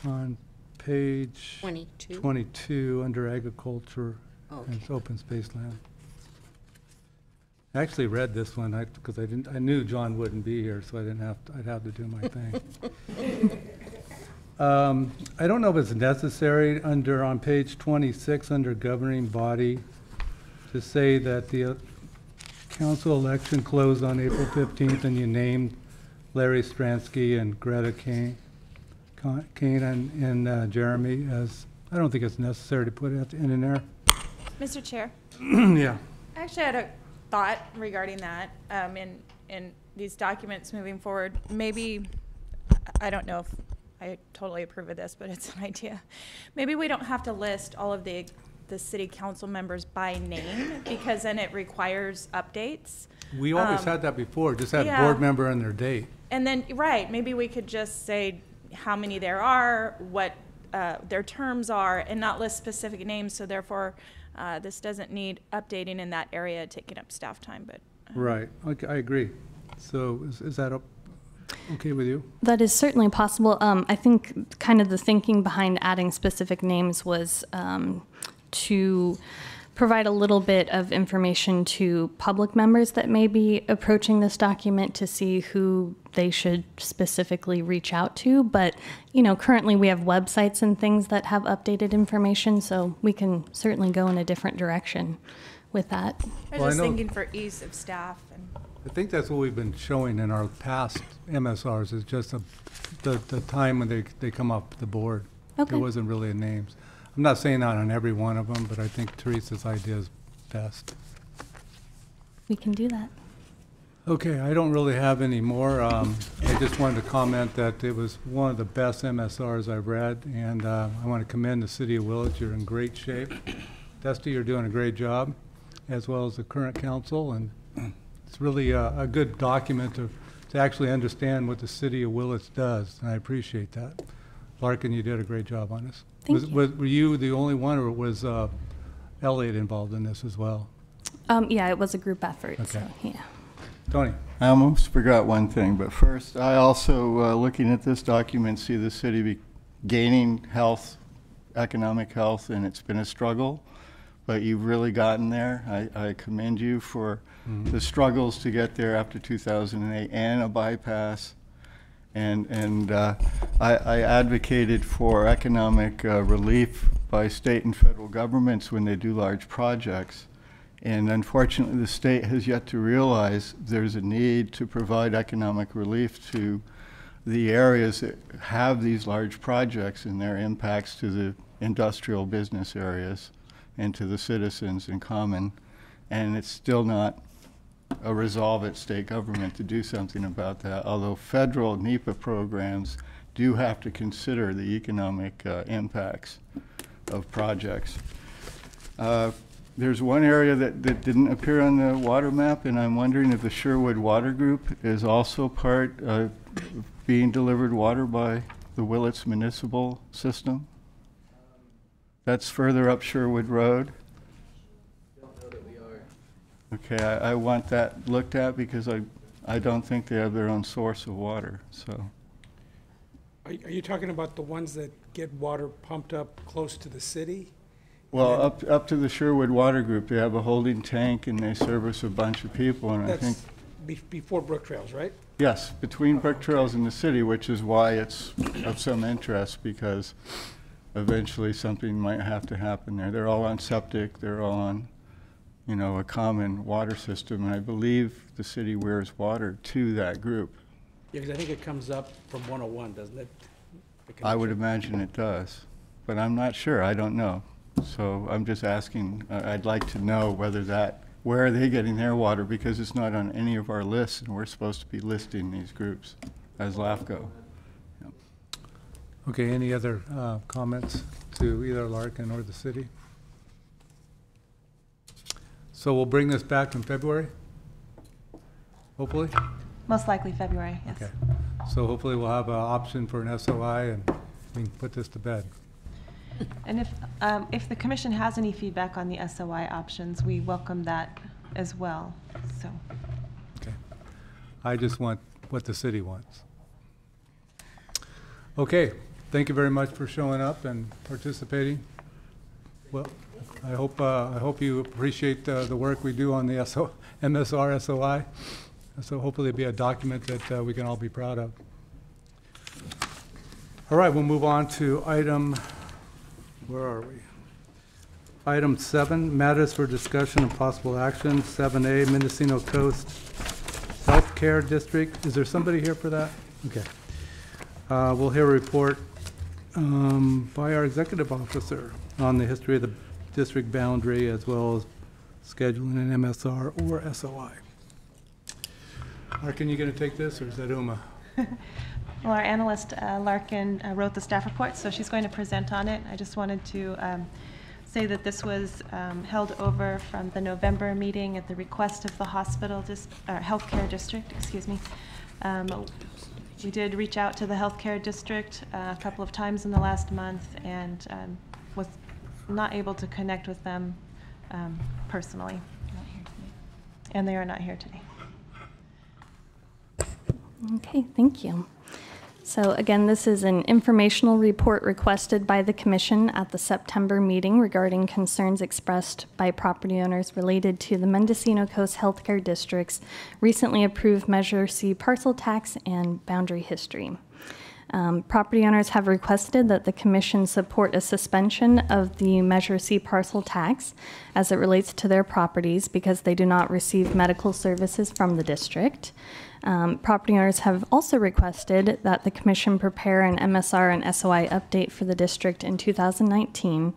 On page 22. 22, under agriculture and open space land. I actually read this one because I knew John wouldn't be here, so I'd have to do my thing. I don't know if it's necessary on page 26 under governing body to say that the council election closed on April 15th and you named Larry Stransky and Greta Kane and Jeremy as, I don't think it's necessary to put it in there. Mr. Chair, Yeah. I actually had a thought regarding that in these documents moving forward. Maybe, I don't know if I totally approve of this, but it's an idea. Maybe we don't have to list all of the city council members by name, because then it requires updates. We always had that before, just had yeah. board member and their date. And then, right, maybe we could just say how many there are, what their terms are, and not list specific names, so therefore this doesn't need updating in that area, taking up staff time, but. Right, okay, I agree. So is that okay with you? That is certainly possible. I think kind of the thinking behind adding specific names was to provide a little bit of information to public members that may be approaching this document to see who they should specifically reach out to. But, you know, currently we have websites and things that have updated information, so we can certainly go in a different direction with that. I was just thinking for ease of staff. And I think that's what we've been showing in our past MSRs, is just the time when they come up the board. Okay. There wasn't really names. I'm not saying that on every one of them, but I think Teresa's idea is best. We can do that. Okay, I don't really have any more. I just wanted to comment that it was one of the best MSRs I've read, and I want to commend the city of Willits. You're in great shape. Dusty, you're doing a great job, as well as the current council, and it's really a good document to actually understand what the city of Willits does, and I appreciate that. Larkin, you did a great job on this. Thank you. Were you the only one, or was Elliot involved in this as well? Yeah, it was a group effort, so, Okay. yeah. Tony? I almost forgot one thing, but first, I also, looking at this document, see the city gaining health, economic health, and it's been a struggle, but you've really gotten there. I commend you for the struggles to get there after 2008 and a bypass. And I advocated for economic relief by state and federal governments when they do large projects. And unfortunately, the state has yet to realize there's a need to provide economic relief to the areas that have these large projects and their impacts to the industrial business areas and to the citizens in common. And it's still not a resolve at state government to do something about that, although federal NEPA programs do have to consider the economic impacts of projects. There's one area that didn't appear on the water map, and I'm wondering if the Sherwood Water Group is also part of being delivered water by the Willits municipal system. That's further up Sherwood Road. Okay, I want that looked at because I don't think they have their own source of water, so. Are you talking about the ones that get water pumped up close to the city? Well, up to the Sherwood Water Group, they have a holding tank and they service a bunch of people, and I think. That's before Brook Trails, right? Yes, between Brook Trails and the city, which is why it's of some interest, because eventually something might have to happen there. They're all on septic, they're all on, you know, a common water system, and I believe the city wears water to that group. Yeah, because I think it comes up from 101, doesn't it? I would imagine it does, but I'm not sure, I don't know. So I'm just asking, I'd like to know where are they getting their water, because it's not on any of our lists, and we're supposed to be listing these groups as LAFCO. Yep. Okay, any other comments to either Larkin or the city? So we'll bring this back in February, hopefully? Most likely February, yes. Okay, so hopefully we'll have an option for an SOI and we can put this to bed. And if the commission has any feedback on the SOI options, we welcome that as well, so. Okay, I just want what the city wants. Okay, thank you very much for showing up and participating. Well, I hope you appreciate the work we do on the MSR SOI. So hopefully it'll be a document that we can all be proud of. All right, we'll move on to where are we? Item 7, matters for discussion and possible action. 7A, Mendocino Coast Healthcare District. Is there somebody here for that? Okay. We'll hear a report by our executive officer on the history of the district boundary, as well as scheduling an MSR or SOI. Larkin, you going to take this, or is that Uma? Well, our analyst, Larkin, wrote the staff report, so she's going to present on it. I just wanted to say that this was held over from the November meeting at the request of the healthcare district, excuse me. We did reach out to the healthcare district a couple of times in the last month and was not able to connect with them personally. And they are not here today. Okay, thank you. So again, this is an informational report requested by the Commission at the September meeting regarding concerns expressed by property owners related to the Mendocino Coast Healthcare District's recently approved Measure C parcel tax and boundary history. Property owners have requested that the Commission support a suspension of the Measure C parcel tax as it relates to their properties because they do not receive medical services from the district. Property owners have also requested that the Commission prepare an MSR and SOI update for the district in 2019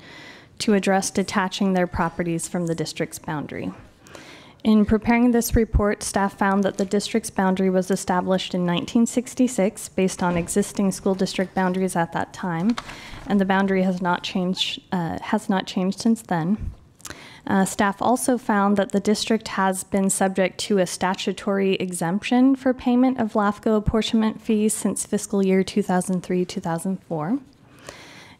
to address detaching their properties from the district's boundary. In preparing this report, staff found that the district's boundary was established in 1966 based on existing school district boundaries at that time, and the boundary has not changed since then. Staff also found that the district has been subject to a statutory exemption for payment of LAFCO apportionment fees since fiscal year 2003-2004.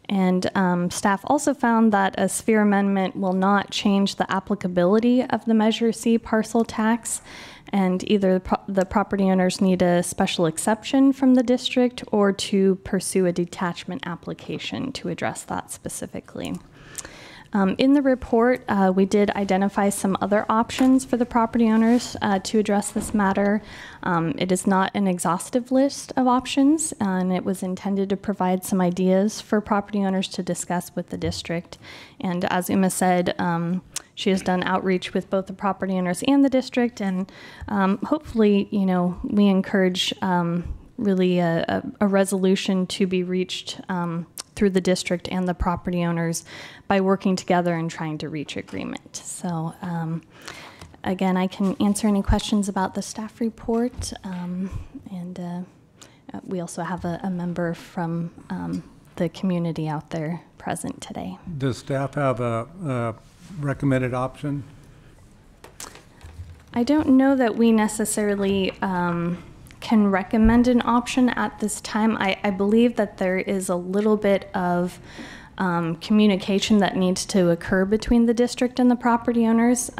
And staff also found that a sphere amendment will not change the applicability of the Measure C parcel tax, and either the property owners need a special exception from the district or to pursue a detachment application to address that specifically. In the report, we did identify some other options for the property owners to address this matter. It is not an exhaustive list of options, and it was intended to provide some ideas for property owners to discuss with the district. And as Uma said, she has done outreach with both the property owners and the district, and hopefully, you know, we encourage really a resolution to be reached through the district and the property owners by working together and trying to reach agreement. So again, I can answer any questions about the staff report, and we also have a member from the community out there present today. Does staff have a recommended option? I don't know that we necessarily can recommend an option at this time. I believe that there is a little bit of communication that needs to occur between the district and the property owners.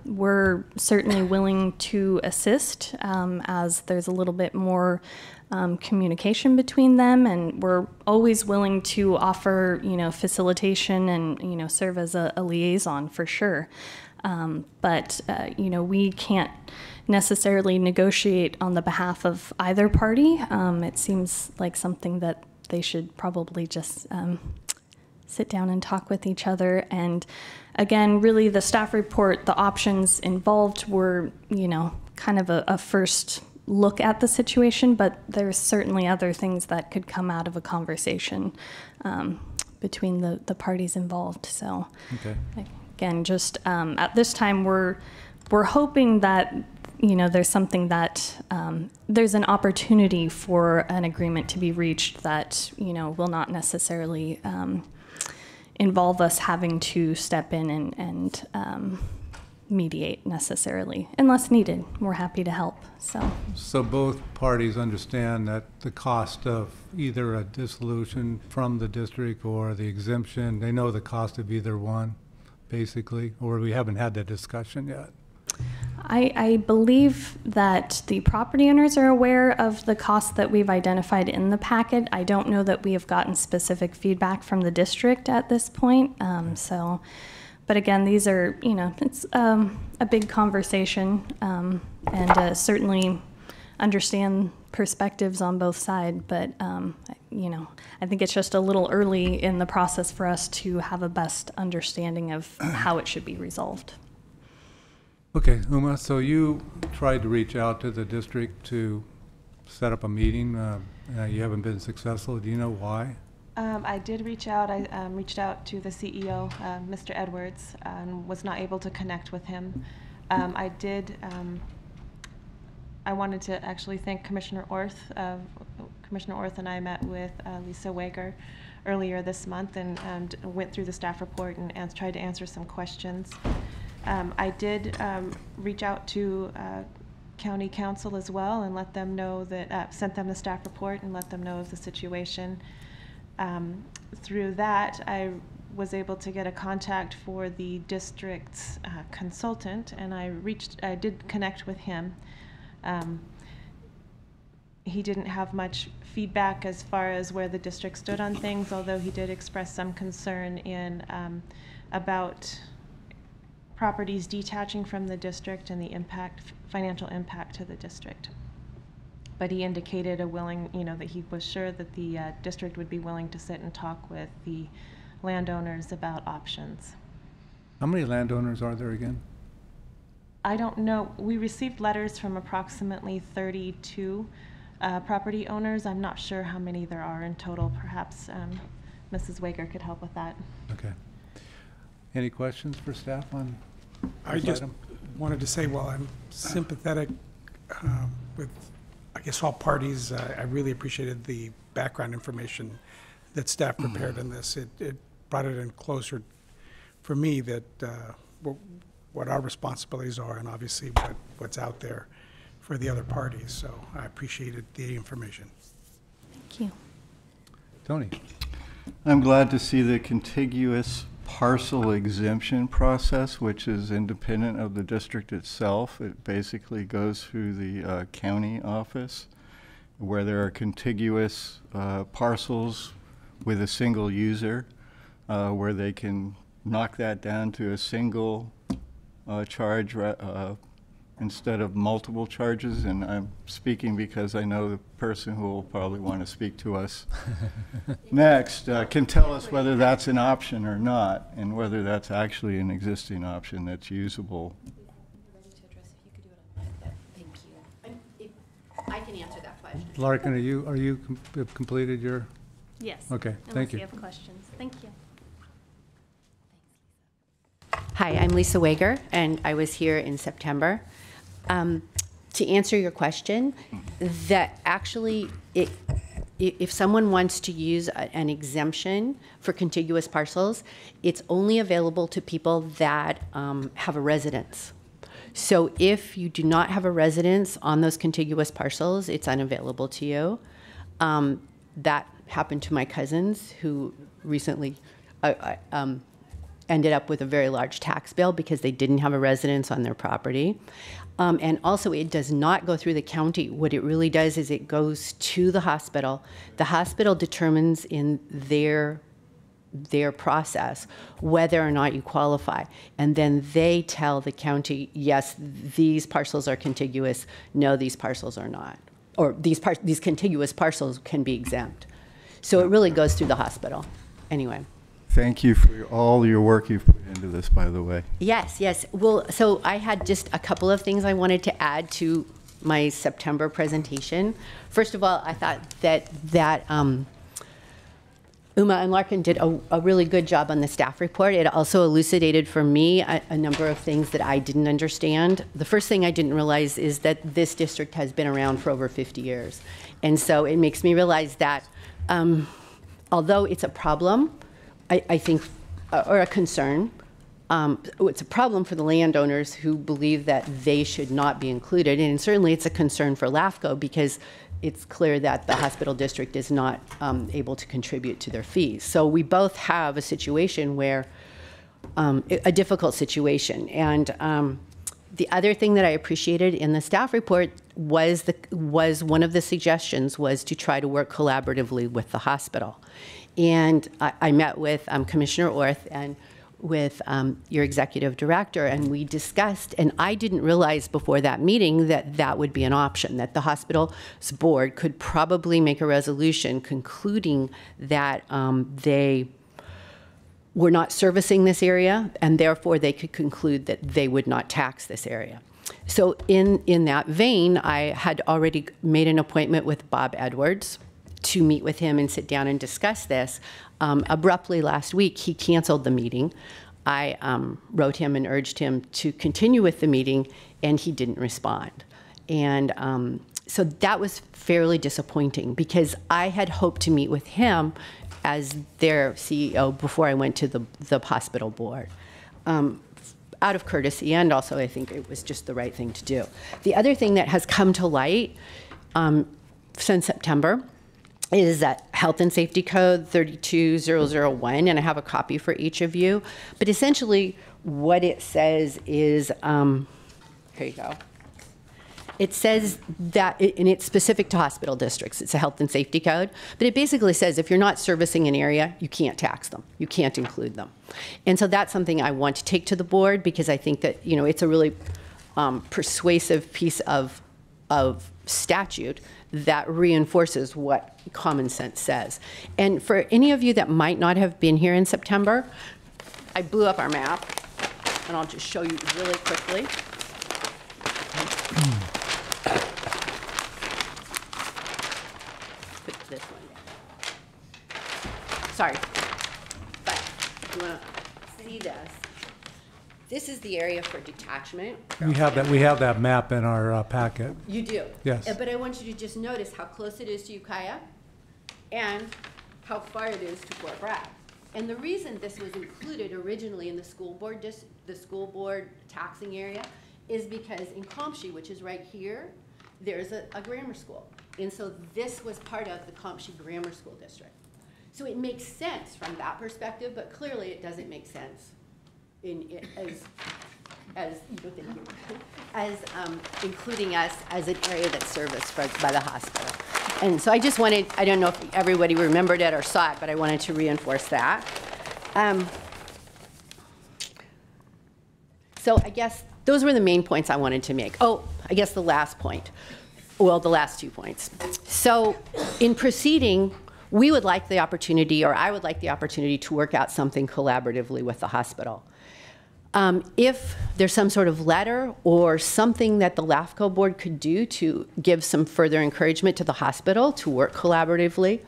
We're certainly willing to assist as there's a little bit more communication between them, and we're always willing to offer, you know, facilitation and, you know, serve as a liaison for sure. But you know, we can't necessarily negotiate on the behalf of either party. It seems like something that they should probably just sit down and talk with each other. And again, really the staff report, the options involved were, you know, kind of a first look at the situation, but there's certainly other things that could come out of a conversation between the parties involved. So okay. Again, just at this time, we're hoping that, you know, there's something that there's an opportunity for an agreement to be reached that, you know, will not necessarily involve us having to step in and mediate necessarily, unless needed. We're happy to help. So both parties understand that the cost of either a dissolution from the district or the exemption, they know the cost of either one, basically, or we haven't had that discussion yet. I believe that the property owners are aware of the costs that we've identified in the packet. I don't know that we have gotten specific feedback from the district at this point. But again, these are, you know, it's a big conversation, and certainly understand perspectives on both sides. But, you know, I think it's just a little early in the process for us to have a best understanding of how it should be resolved. Okay, Uma, so you tried to reach out to the district to set up a meeting. You haven't been successful. Do you know why? I did reach out. I reached out to the CEO, Mr. Edwards, and was not able to connect with him. I wanted to actually thank Commissioner Orth. Commissioner Orth and I met with Lisa Wager earlier this month and went through the staff report and tried to answer some questions. I did reach out to County Council as well and let them know that, sent them the staff report and let them know of the situation. Through that, I was able to get a contact for the district's consultant, and I did connect with him. He didn't have much feedback as far as where the district stood on things, although he did express some concern about properties detaching from the district and the financial impact to the district. But he indicated that he was sure that the district would be willing to sit and talk with the landowners about options. How many landowners are there again? I don't know. We received letters from approximately 32 property owners. I'm not sure how many there are in total. Perhaps Mrs. Wager could help with that. Okay. Any questions for staff on I this just, item? wanted to say, while I'm sympathetic with, I guess, all parties, I really appreciated the background information that staff prepared in this. It brought it in closer for me that what our responsibilities are, and obviously what's out there for the other parties. So I appreciated the information. Thank you. Tony? I'm glad to see the contiguous parcel exemption process, which is independent of the district itself. It basically goes through the county office where there are contiguous parcels with a single user where they can knock that down to a single charge instead of multiple charges. And I'm speaking because I know the person who will probably want to speak to us next can tell us whether that's an option or not, and whether that's actually an existing option that's usable. I can answer that question. Larkin, are you have completed your? Yes. Okay, thank Unless you. you have questions. Thank you. Hi, I'm Lisa Wager, and I was here in September. To answer your question, that actually, if someone wants to use an exemption for contiguous parcels, it's only available to people that have a residence. So if you do not have a residence on those contiguous parcels, it's unavailable to you. That happened to my cousins who recently ended up with a very large tax bill because they didn't have a residence on their property. And also, it does not go through the county. What it really does is it goes to the hospital. The hospital determines in their process whether or not you qualify. And then they tell the county, yes, these parcels are contiguous, no, these parcels are not. Or these contiguous parcels can be exempt. So it really goes through the hospital. Anyway. Thank you for all your work you've put into this, by the way. Yes, yes. Well, so I had just a couple of things I wanted to add to my September presentation. First of all, I thought that Uma and Larkin did a really good job on the staff report. It also elucidated for me a number of things that I didn't understand. The first thing I didn't realize is that this district has been around for over 50 years. And so it makes me realize that although it's a problem, I think, or a concern, it's a problem for the landowners who believe that they should not be included. And certainly it's a concern for CALAFCO because it's clear that the hospital district is not able to contribute to their fees. So we both have a situation where, a difficult situation. And the other thing that I appreciated in the staff report was one of the suggestions was to try to work collaboratively with the hospital. And I met with Commissioner Orth and with your executive director, and we discussed, and I didn't realize before that meeting that that would be an option, that the hospital's board could probably make a resolution concluding that they were not servicing this area, and therefore they could conclude that they would not tax this area. So in that vein, I had already made an appointment with Bob Edwards to meet with him and sit down and discuss this. Abruptly last week, he canceled the meeting. I wrote him and urged him to continue with the meeting, and he didn't respond. And so that was fairly disappointing because I had hoped to meet with him as their CEO before I went to the hospital board. Out of courtesy, and also I think it was just the right thing to do. The other thing that has come to light since September is that Health and Safety Code 32001, and I have a copy for each of you. But essentially what it says is, here you go. It says that, and it's specific to hospital districts. It's a health and safety code. But it basically says if you're not servicing an area, you can't tax them. You can't include them. And so that's something I want to take to the board because I think that, you know, it's a really persuasive piece of statute that reinforces what common sense says. And for any of you that might not have been here in September, I blew up our map, and I'll just show you really quickly. Put this one down. Sorry, but if you want to see this, This is the area for detachment. We have that map in our packet. You do? Yes. But I want you to just notice how close it is to Ukiah and how far it is to Fort Bragg. And the reason this was included originally in the school board taxing area is because in Compshe, which is right here, there's a grammar school. And so this was part of the Compshe Grammar School District. So it makes sense from that perspective, but clearly it doesn't make sense as including us as an area that's serviced by the hospital. And so I just wanted, I don't know if everybody remembered it or saw it, but I wanted to reinforce that. So I guess those were the main points I wanted to make. Oh, I guess the last point. Well, the last 2 points. So in proceeding, we would like the opportunity, or I would like the opportunity to work out something collaboratively with the hospital. If there's some sort of letter or something that the LAFCO board could do to give some further encouragement to the hospital to work collaboratively,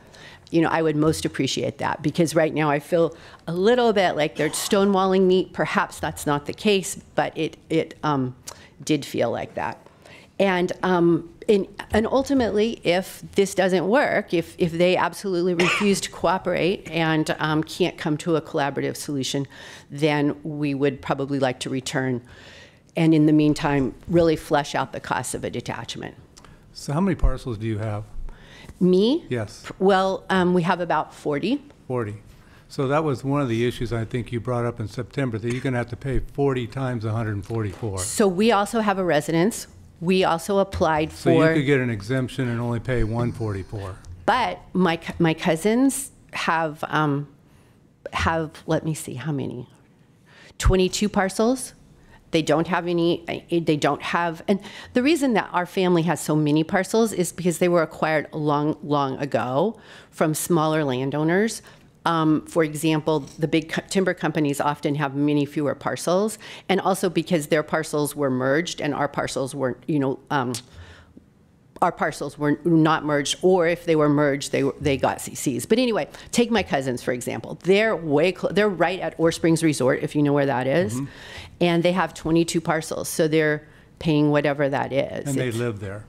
I would most appreciate that, because right now I feel a little bit like they're stonewalling me. Perhaps that's not the case, but it did feel like that. And ultimately, if this doesn't work, if they absolutely refuse to cooperate and can't come to a collaborative solution, then we would probably like to return and in the meantime really flesh out the costs of a detachment. So how many parcels do you have? Me? Yes. Well, we have about 40. 40. So that was one of the issues I think you brought up in September, that you're going to have to pay 40 times 144. So we also have a residence. We also applied for. So you could get an exemption and only pay 144. But my cousins have, let me see, how many? 22 parcels. They don't have any, and the reason that our family has so many parcels is because they were acquired long ago from smaller landowners. For example, the big timber companies often have many fewer parcels, and also because their parcels were merged and our parcels weren't, our parcels were not merged, or if they were merged, they got CCs. But anyway, take my cousins, for example. They're they're right at Ore Springs Resort, if you know where that is. Mm-hmm. And they have 22 parcels, so they're paying whatever that is. And they live there?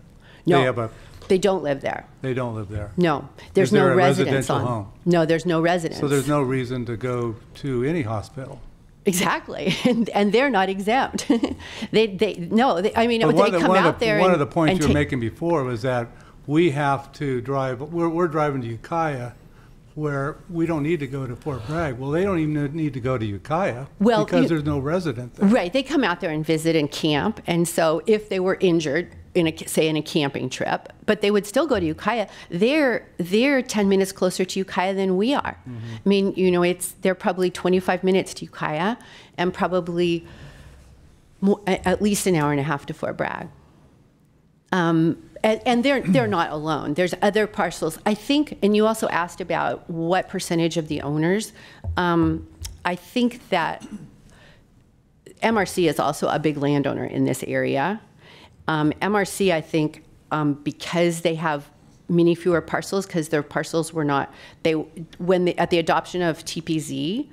No, they don't live there. They don't live there? No, there's no residence on. Home? No, there's no residence. So there's no reason to go to any hospital? Exactly, and they're not exempt. I mean, they come out there. One of the points you were making before was that we have to drive. We're driving to Ukiah, where we don't need to go to Fort Bragg. Well, they don't even need to go to Ukiah because there's no resident there. Right, they come out there and visit and camp, and so if they were injured, in a camping trip, but they would still go to Ukiah. They're 10 minutes closer to Ukiah than we are. Mm-hmm. I mean, they're probably 25 minutes to Ukiah and probably at least an hour and a half to Fort Bragg. And they're not alone. There's other parcels. I think, and you also asked about what percentage of the owners. I think that MRC is also a big landowner in this area. MRC, I think, because they have many fewer parcels, because their parcels were not, at the adoption of TPZ,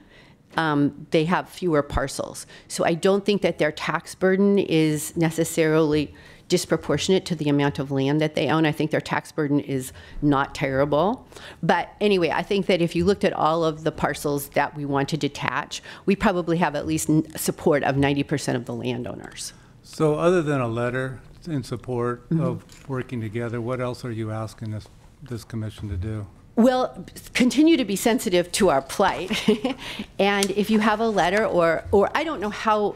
they have fewer parcels. So I don't think that their tax burden is necessarily disproportionate to the amount of land that they own. I think their tax burden is not terrible. But anyway, I think that if you looked at all of the parcels that we want to detach, we probably have at least support of 90% of the landowners. So other than a letter in support of working together, what else are you asking this commission to do? Well, continue to be sensitive to our plight. And if you have a letter or I don't know how,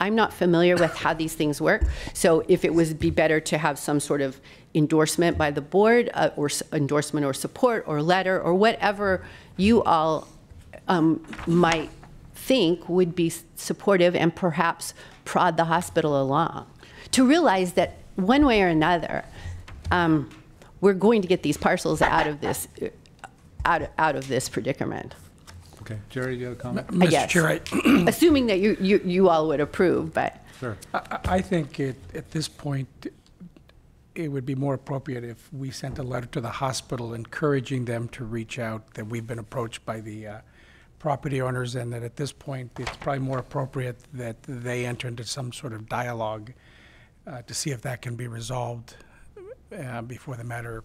I'm not familiar with how these things work. So if it would be better to have some sort of endorsement by the board or endorsement or support or letter or whatever you all might think would be supportive and perhaps prod the hospital along to realize that one way or another, we're going to get these parcels out of this predicament. Okay, Jerry, you have a comment? Mr. Chair, assuming that you all would approve, but sure. I think at this point it would be more appropriate if we sent a letter to the hospital encouraging them to reach out, that we've been approached by the property owners, and that at this point, it's probably more appropriate that they enter into some sort of dialogue to see if that can be resolved before the matter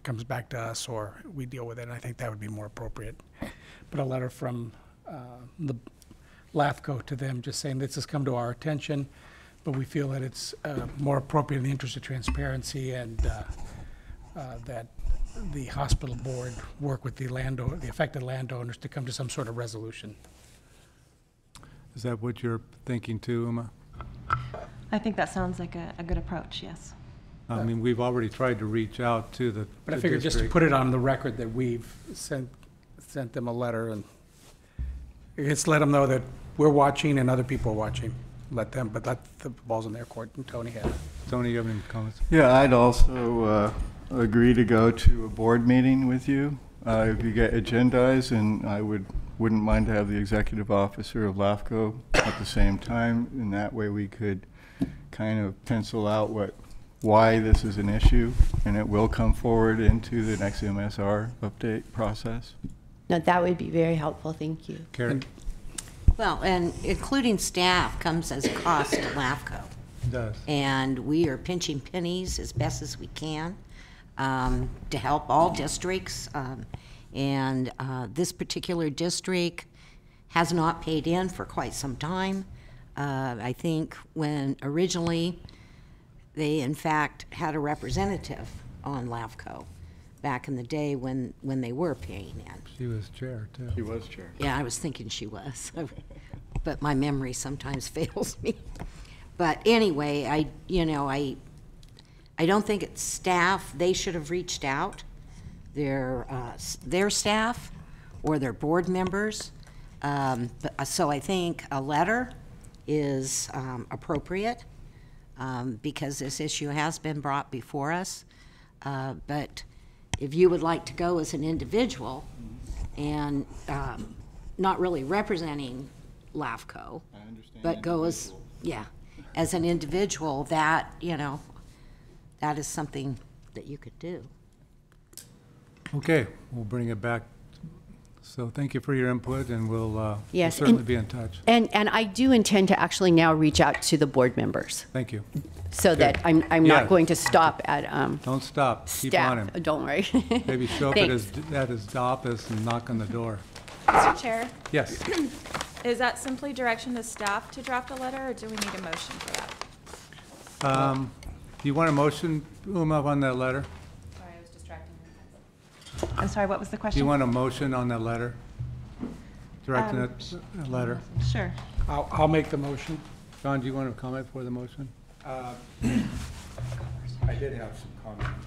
comes back to us or we deal with it. And I think that would be more appropriate. But a letter from the LAFCO to them just saying this has come to our attention, but we feel that it's more appropriate in the interest of transparency and that the hospital board work with the affected landowners to come to some sort of resolution. Is that what you're thinking too, Uma? I think that sounds like a good approach, yes. I mean, we've already tried to reach out to the But I figured just to district. put it on the record that we've sent them a letter and just let them know that we're watching and other people are watching. Let the ball's in their court, and Tony had it. Tony, you have any comments? Yeah, I'd also agree to go to a board meeting with you if you get agendized, and I wouldn't mind to have the executive officer of LAFCO at the same time, and that way we could kind of pencil out why this is an issue, and it will come forward into the next MSR update process. No, that would be very helpful. Thank you. Karen? Well, and including staff comes as a cost to LAFCO. It does. And we are pinching pennies as best as we can to help all districts. And this particular district has not paid in for quite some time. I think when originally they, in fact, had a representative on LAFCO back in the day when they were paying in. She was chair, too. She was chair. Yeah, I was thinking she was, but my memory sometimes fails me. But anyway, I don't think it's staff. They should have reached out, their staff or their board members. So I think a letter is appropriate because this issue has been brought before us. But if you would like to go as an individual and not really representing LAFCO, but go as, as an individual, that, that is something that you could do. Okay, we'll bring it back. So thank you for your input, and we'll Yes, certainly be in touch. And I do intend to actually now reach out to the board members Thank you. so that I'm Yeah. not going to stop at Don't stop. Keep staff. on him. Don't worry. Maybe show up Thanks. at his office and knock on the door. Mr. Chair, Yes. is that simply direction to staff to draft a letter, or do we need a motion for that? Do you want a motion, Uma, on that letter? Sorry, I was distracting I'm sorry, what was the Do question? you want a motion on that letter? Directing a letter? Sure. I'll make the motion. John, do you want to comment for the motion? I did have some comments,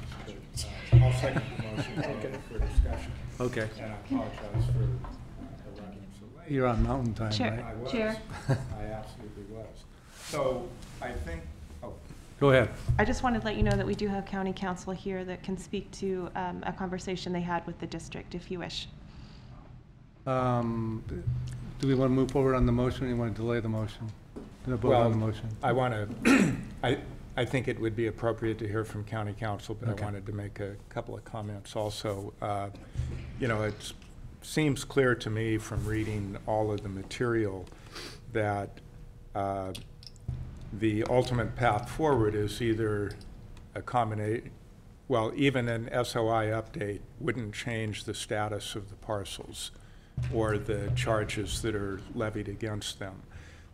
but I'll second the motion for discussion. Okay. And I apologize for running so late. You're on mountain time, Sure. right? I was. Chair. I absolutely was. So I think, Go ahead. I just wanted to let you know that we do have county counsel here that can speak to a conversation they had with the district, if you wish. Do we want to move forward on the motion, or you want to delay the motion? The vote on the motion? I want to, I think it would be appropriate to hear from county counsel, but Okay. I wanted to make a couple of comments also. It seems clear to me from reading all of the material that the ultimate path forward is either a combination, well, even an SOI update wouldn't change the status of the parcels or the charges that are levied against them.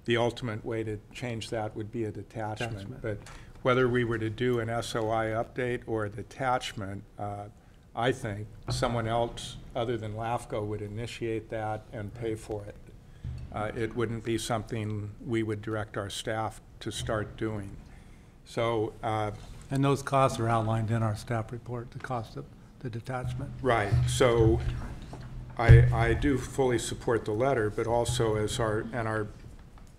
The ultimate way to change that would be a detachment. But whether we were to do an SOI update or a detachment, I think someone else other than LAFCO would initiate that and pay for it. It wouldn't be something we would direct our staff to start doing. So, And those costs are outlined in our staff report, the cost of the detachment. right, so I do fully support the letter, but also as our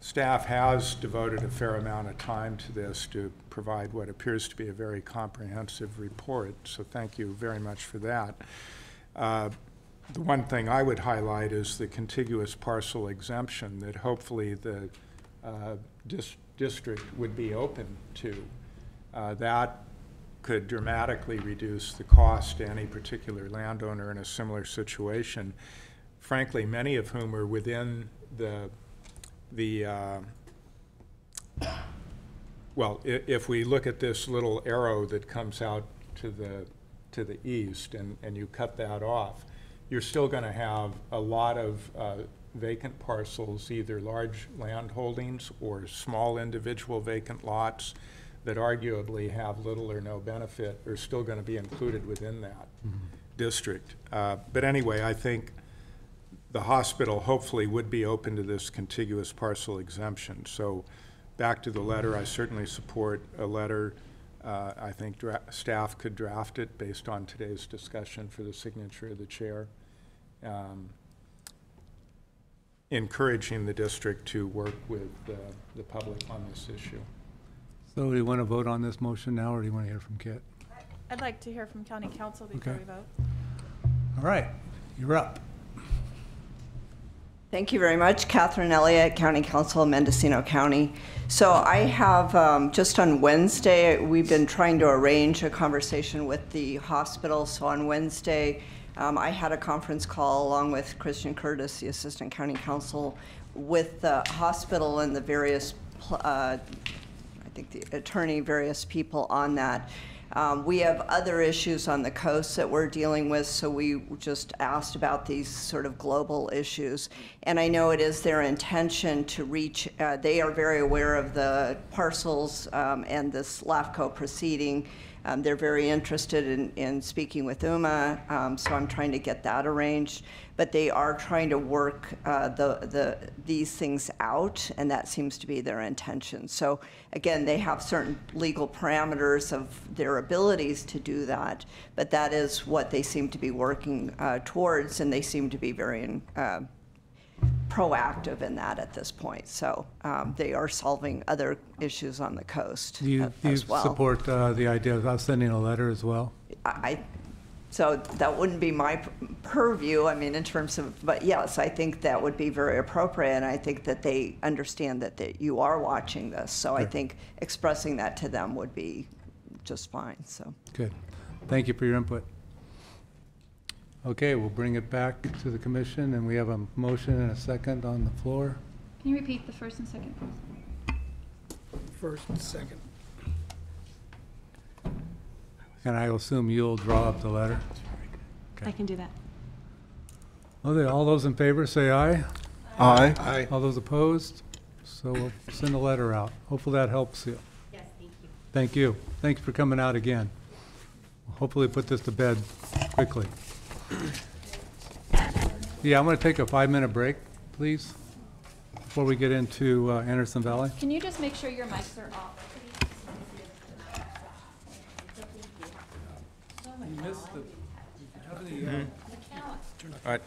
staff has devoted a fair amount of time to this to provide what appears to be a very comprehensive report, so thank you very much for that. The one thing I would highlight is the contiguous parcel exemption that hopefully the district would be open to. That could dramatically reduce the cost to any particular landowner in a similar situation. frankly, many of whom are within well, if we look at this little arrow that comes out to the east and you cut that off, you're still going to have a lot of vacant parcels, either large land holdings or small individual vacant lots that arguably have little or no benefit are still going to be included within that district. But anyway, I think the hospital hopefully would be open to this contiguous parcel exemption. So back to the letter, I certainly support a letter. I think staff could draft it based on today's discussion for the signature of the chair, encouraging the district to work with the public on this issue. So do you want to vote on this motion now, or do you want to hear from Kit? I'd like to hear from county council before we vote. All right, you're up. Thank you very much. Catherine Elliott, County Council, Mendocino County. So I have, just on Wednesday, we've been trying to arrange a conversation with the hospital. So on Wednesday, I had a conference call along with Christian Curtis, the Assistant County Counsel, with the hospital and the various, I think the attorney, various people on that. We have other issues on the coast that we're dealing with, so we just asked about these sort of global issues. And I know it is their intention to reach, they are very aware of the parcels and this LAFCO proceeding. They're very interested in speaking with UMA, so I'm trying to get that arranged. But they are trying to work these things out, and that seems to be their intention. So again, they have certain legal parameters of their abilities to do that, but that is what they seem to be working towards, and they seem to be very proactive in that at this point. So they are solving other issues on the coast Do you support the idea of us sending a letter as well? So that wouldn't be my purview, I mean, in terms of, but yes, I think that would be very appropriate, and I think that they understand that you are watching this. So I think expressing that to them would be just fine, so. Good. Thank you for your input. Okay, we'll bring it back to the commission, and we have a motion and a second on the floor. Can you repeat the first and second, please? First and second. And I assume you'll draw up the letter? Okay. I can do that. Okay, all those in favor say aye. Aye. Aye. All those opposed? So we'll send a letter out. Hopefully that helps you. Yes, thank you. Thank you. Thank you for coming out again. We'll hopefully put this to bed quickly. Yeah, I'm going to take a 5-minute break, please, before we get into Anderson Valley. Can you just make sure your mics are off? You missed the... All right.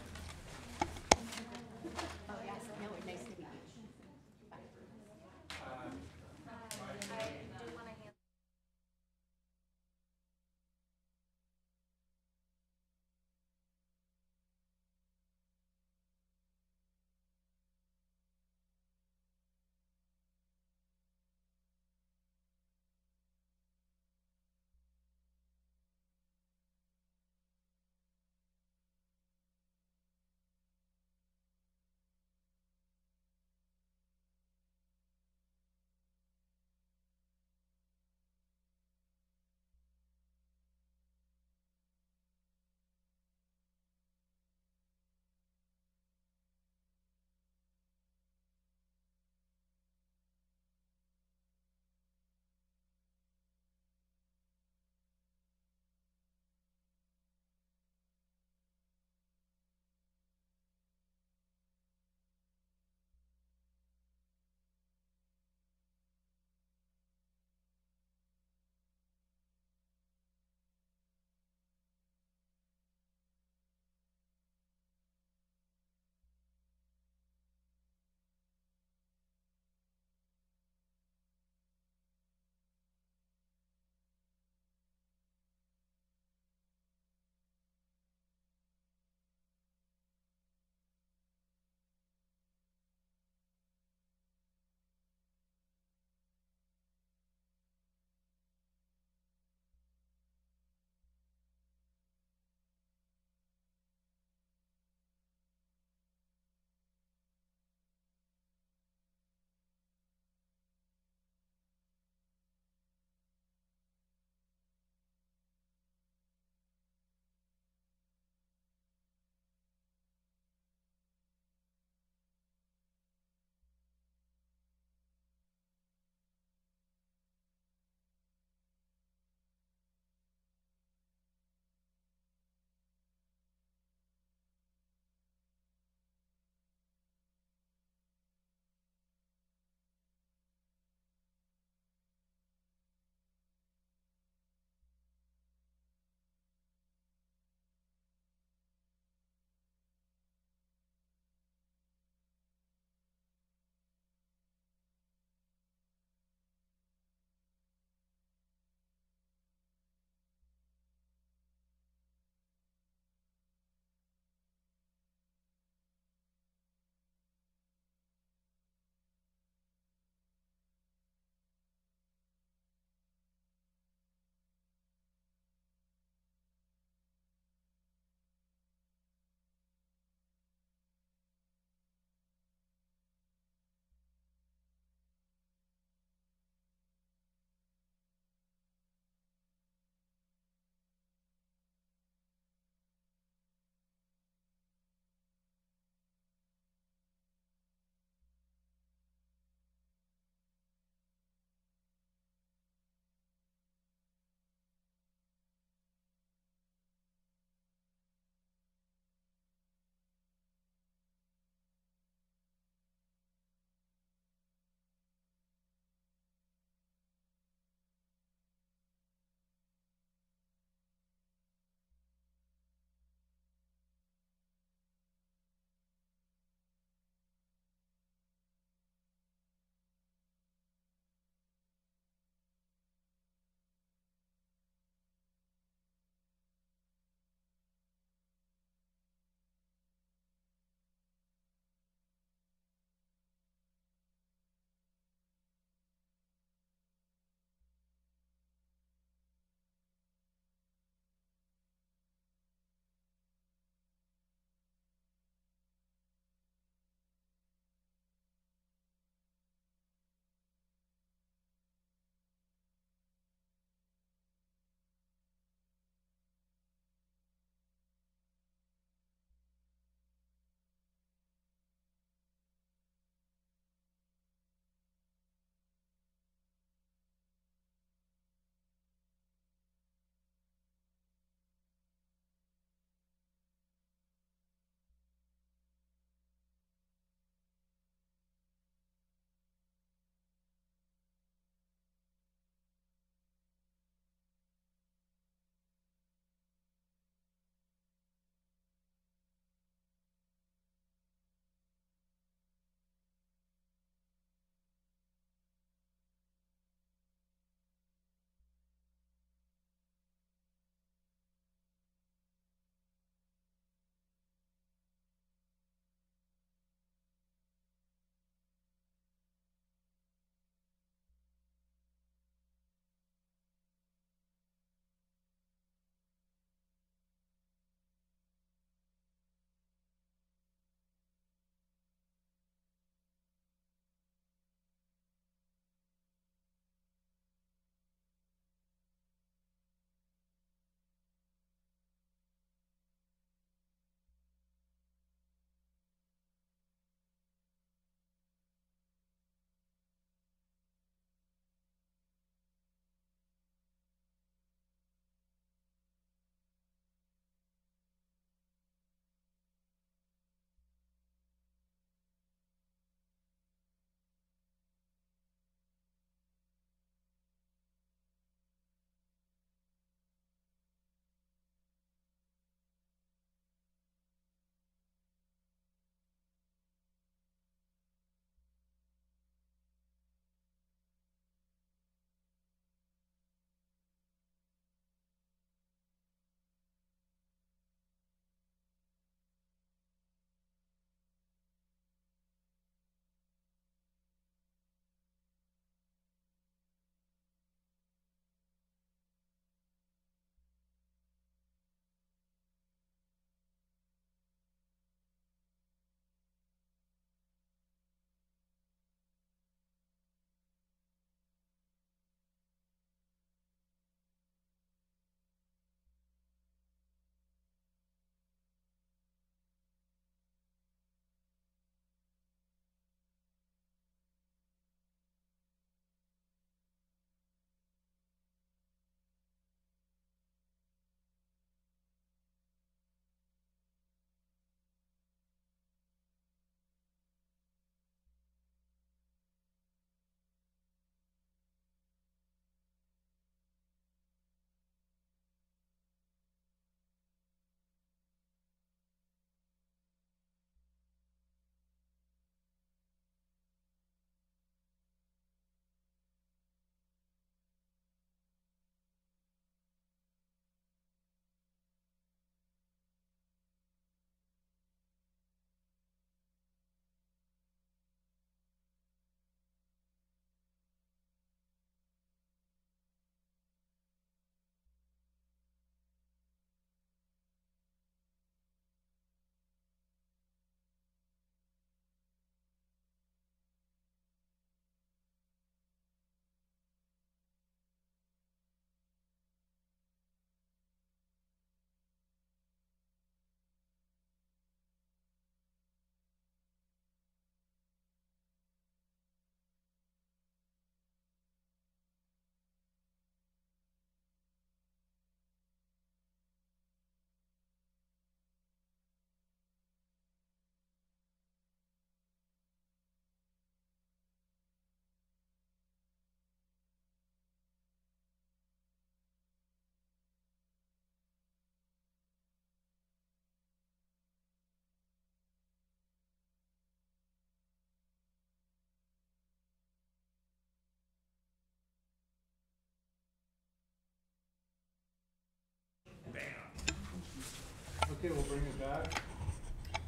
Okay, we'll bring it back.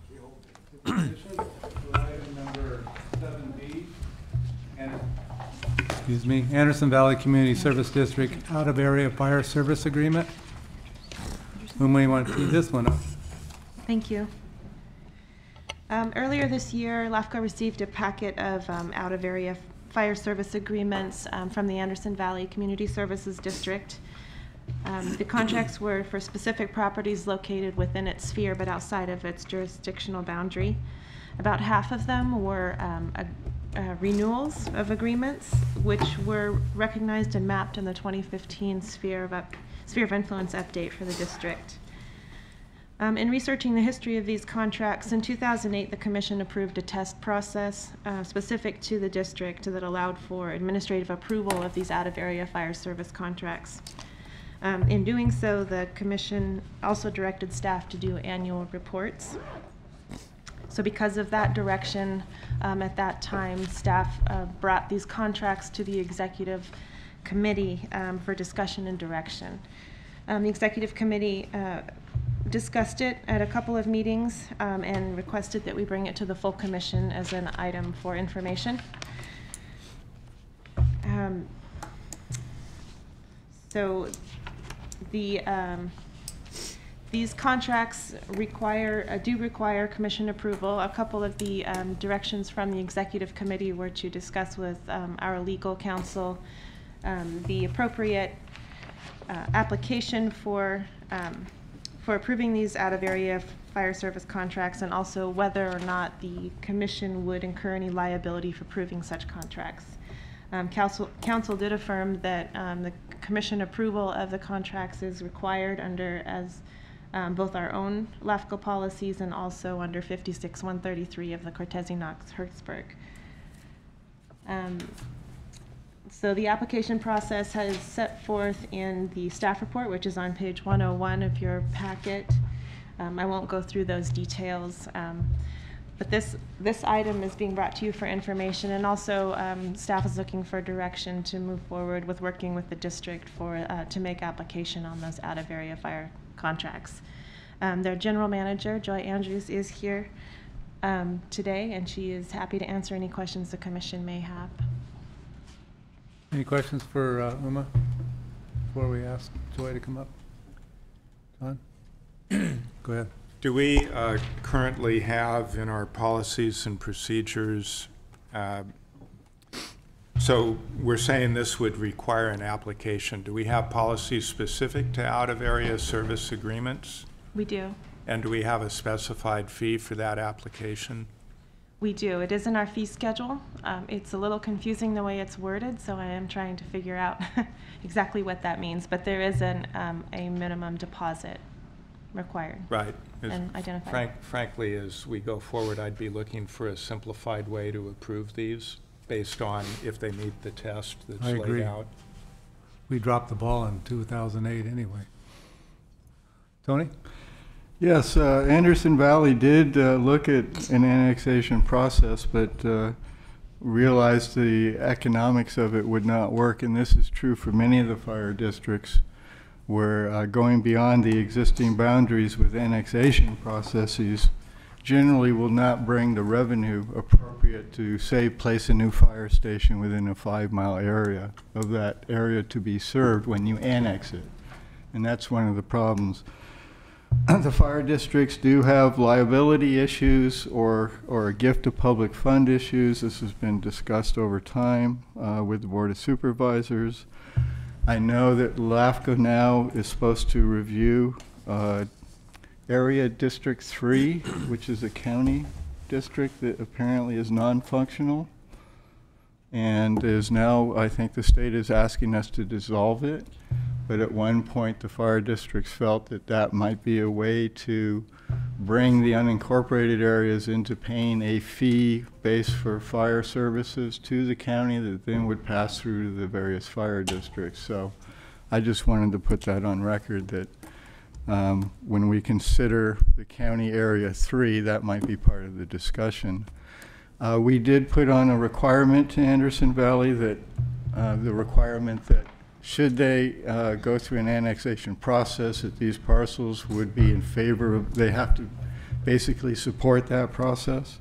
We hold the position to item number 7B. Excuse me, Anderson Valley Community Service District out-of-area fire service agreement. Who may want to tee this one up? Thank you. Earlier this year, LAFCO received a packet of out-of-area fire service agreements from the Anderson Valley Community Services District. The contracts were for specific properties located within its sphere but outside of its jurisdictional boundary. About half of them were renewals of agreements, which were recognized and mapped in the 2015 Sphere of Influence update for the district. In researching the history of these contracts, in 2008 the Commission approved a test process specific to the district that allowed for administrative approval of these out-of-area fire service contracts. In doing so, the Commission also directed staff to do annual reports. So because of that direction, at that time, staff brought these contracts to the Executive Committee for discussion and direction. The Executive Committee discussed it at a couple of meetings and requested that we bring it to the full Commission as an item for information. So these contracts do require Commission approval. A couple of the directions from the Executive Committee were to discuss with our legal counsel the appropriate application for approving these out-of-area fire service contracts, and also whether or not the Commission would incur any liability for approving such contracts. Council did affirm that the Commission approval of the contracts is required under both our own LAFCO policies and also under 56-133 of the Cortese-Knox-Hertzberg. So the application process has set forth in the staff report, which is on page 101 of your packet. I won't go through those details, but this item is being brought to you for information, and also staff is looking for direction to move forward with working with the district to make application on those out-of-area fire contracts. Their general manager, Joy Andrews, is here today, and she is happy to answer any questions the Commission may have. Any questions for Uma before we ask Joy to come up? John? Go ahead. Do we currently have in our policies and procedures, so we're saying this would require an application. Do we have policies specific to out-of-area service agreements? We do. And do we have a specified fee for that application? We do. It is in our fee schedule. It's a little confusing the way it's worded, so I am trying to figure out exactly what that means. But there is a minimum deposit required. Right. And identified. Frankly, as we go forward, I'd be looking for a simplified way to approve these based on if they meet the test that's I agree. laid out. We dropped the ball in 2008 anyway. Tony? Yes, Anderson Valley did look at an annexation process, but realized the economics of it would not work, and this is true for many of the fire districts, where going beyond the existing boundaries with annexation processes generally will not bring the revenue appropriate to, say, place a new fire station within a 5-mile area of that area to be served when you annex it. And that's one of the problems. The fire districts do have liability issues or a gift of public fund issues. This has been discussed over time with the Board of Supervisors. I know that LAFCO now is supposed to review Area District 3, which is a county district that apparently is non-functional and is now, I think the state is asking us to dissolve it. But at one point, the fire districts felt that that might be a way to bring the unincorporated areas into paying a fee base for fire services to the county that then would pass through to the various fire districts. So I just wanted to put that on record that when we consider the county area 3, that might be part of the discussion. We did put on a requirement to Anderson Valley that the requirement that should they go through an annexation process, that these parcels would be in favor of, they have to basically support that process?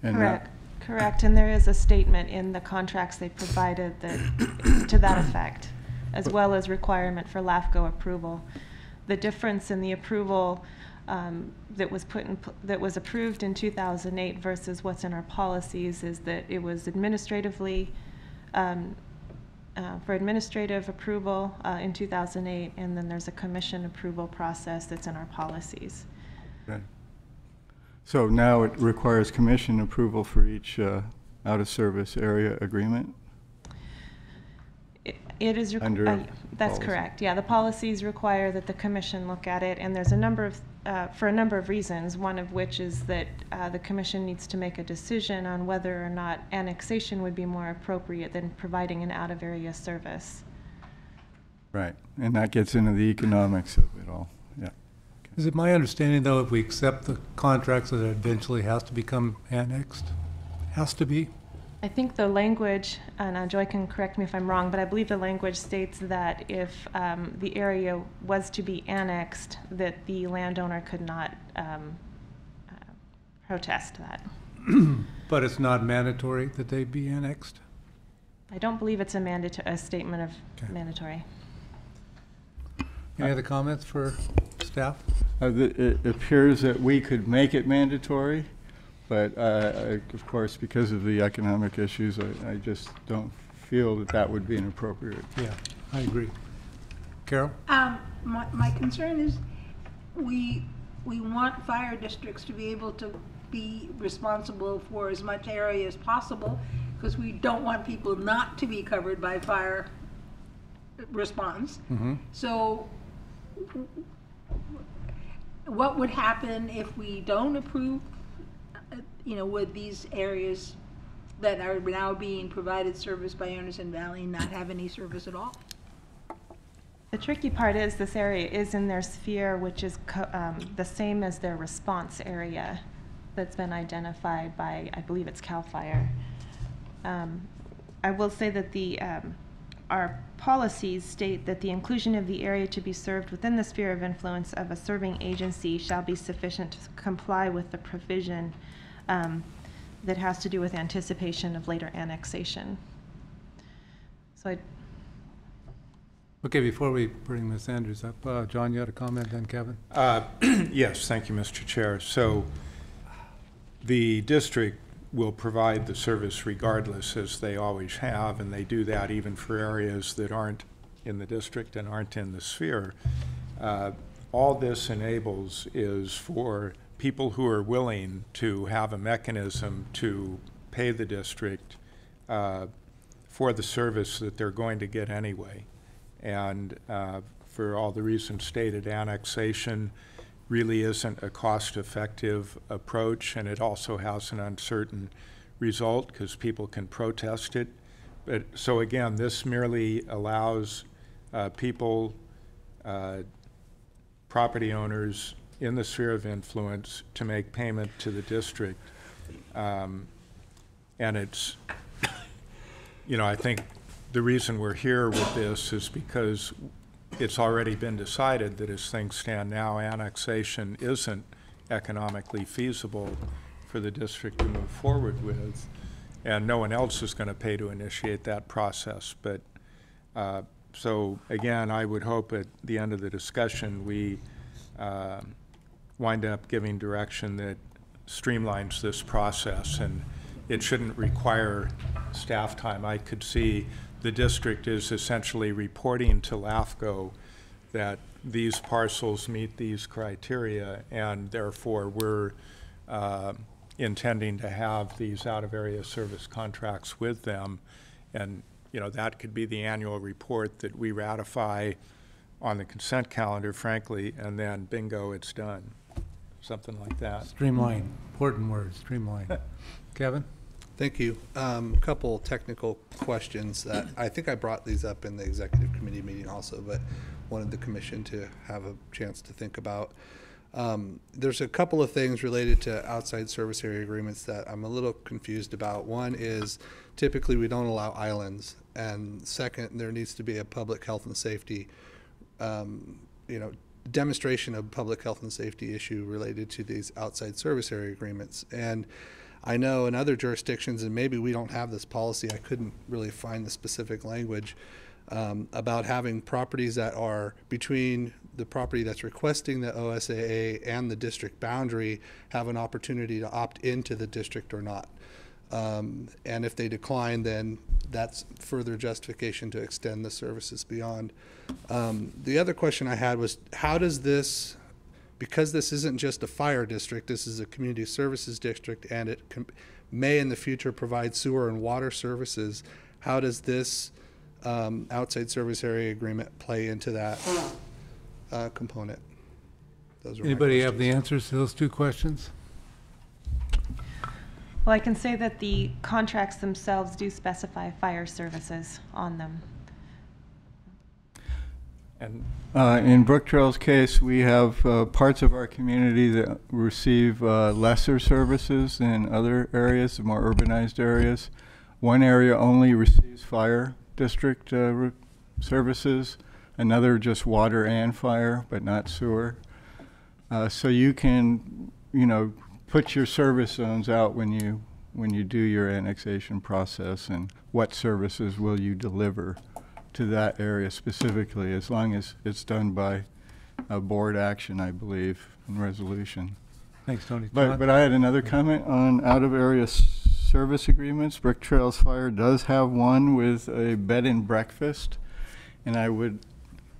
And Correct. Correct, and there is a statement in the contracts they provided that, to that effect, as well as requirement for LAFCO approval. The difference in the approval that was approved in 2008 versus what's in our policies is that it was administratively for administrative approval in 2008, and then there's a commission approval process that's in our policies. Okay. So now it requires commission approval for each out-of-service area agreement? It is Under that's policy. correct. Yeah, the policies require that the commission look at it, and there's a number of for a number of reasons. One of which is that the commission needs to make a decision on whether or not annexation would be more appropriate than providing an out-of-area service. Right, and that gets into the economics of it all. Yeah. Is it my understanding, though, if we accept the contracts, that it eventually has to become annexed? Has to be? I think the language, and Joy can correct me if I'm wrong, but I believe the language states that if the area was to be annexed, that the landowner could not protest that. But it's not mandatory that they be annexed? I don't believe it's a statement of mandatory. Any other comments for staff? It appears that we could make it mandatory, but of course, because of the economic issues, I just don't feel that that would be an appropriate. Yeah, I agree. Carol? My concern is we want fire districts to be able to be responsible for as much area as possible, because we don't want people not to be covered by fire response. Mm-hmm. So what would happen if we don't approve, with these areas that are now being provided service by Anderson Valley not have any service at all? The tricky part is this area is in their sphere, which is the same as their response area that's been identified by, I believe it's CAL FIRE. I will say that our policies state that the inclusion of the area to be served within the sphere of influence of a serving agency shall be sufficient to comply with the provision that has to do with anticipation of later annexation. So Okay, before we bring Ms. Andrews up, John, you had a comment, then Kevin? Yes, thank you, Mr. Chair. So the district will provide the service regardless, as they always have, and they do that even for areas that aren't in the district and aren't in the sphere. All this enables is for people who are willing to have a mechanism to pay the district for the service that they're going to get anyway. And for all the reasons stated, annexation really isn't a cost-effective approach, and it also has an uncertain result because people can protest it. But so again, this merely allows people, property owners in the sphere of influence to make payment to the district. And it's, I think the reason we're here with this is because it's already been decided that as things stand now, annexation isn't economically feasible for the district to move forward with, and no one else is going to pay to initiate that process. But so again, I would hope at the end of the discussion we wind up giving direction that streamlines this process, and it shouldn't require staff time. I could see the district is essentially reporting to LAFCO that these parcels meet these criteria, and therefore we're intending to have these out-of-area service contracts with them. And that could be the annual report that we ratify on the consent calendar, frankly, and then bingo, it's done. Something like that. Streamline, important word, streamline. Kevin? Thank you. A couple technical questions that I think I brought these up in the executive committee meeting also, but wanted the commission to have a chance to think about. There's a couple of things related to outside service area agreements that I'm a little confused about. One is typically we don't allow islands, and second, there needs to be a public health and safety, demonstration of public health and safety issue related to these outside service area agreements. And I know in other jurisdictions, and maybe we don't have this policy, I couldn't really find the specific language, about having properties that are between the property that's requesting the OSAA and the district boundary have an opportunity to opt into the district or not. And if they decline, then that's further justification to extend the services beyond. The other question I had was, how does this, because this isn't just a fire district, this is a community services district, and it may in the future provide sewer and water services, how does this outside service area agreement play into that component? Those are Anybody have the answers to those two questions? Well, I can say that the contracts themselves do specify fire services on them. And in Brook Trail's case, we have parts of our community that receive lesser services than other areas, the more urbanized areas. One area only receives fire district services, another just water and fire, but not sewer. So you can, put your service zones out when you do your annexation process, and what services will you deliver to that area specifically, as long as it's done by a board action, I believe, and resolution. Thanks, Tony. But I had another comment on out-of-area service agreements. Brick Trails Fire does have one with a bed and breakfast, and I would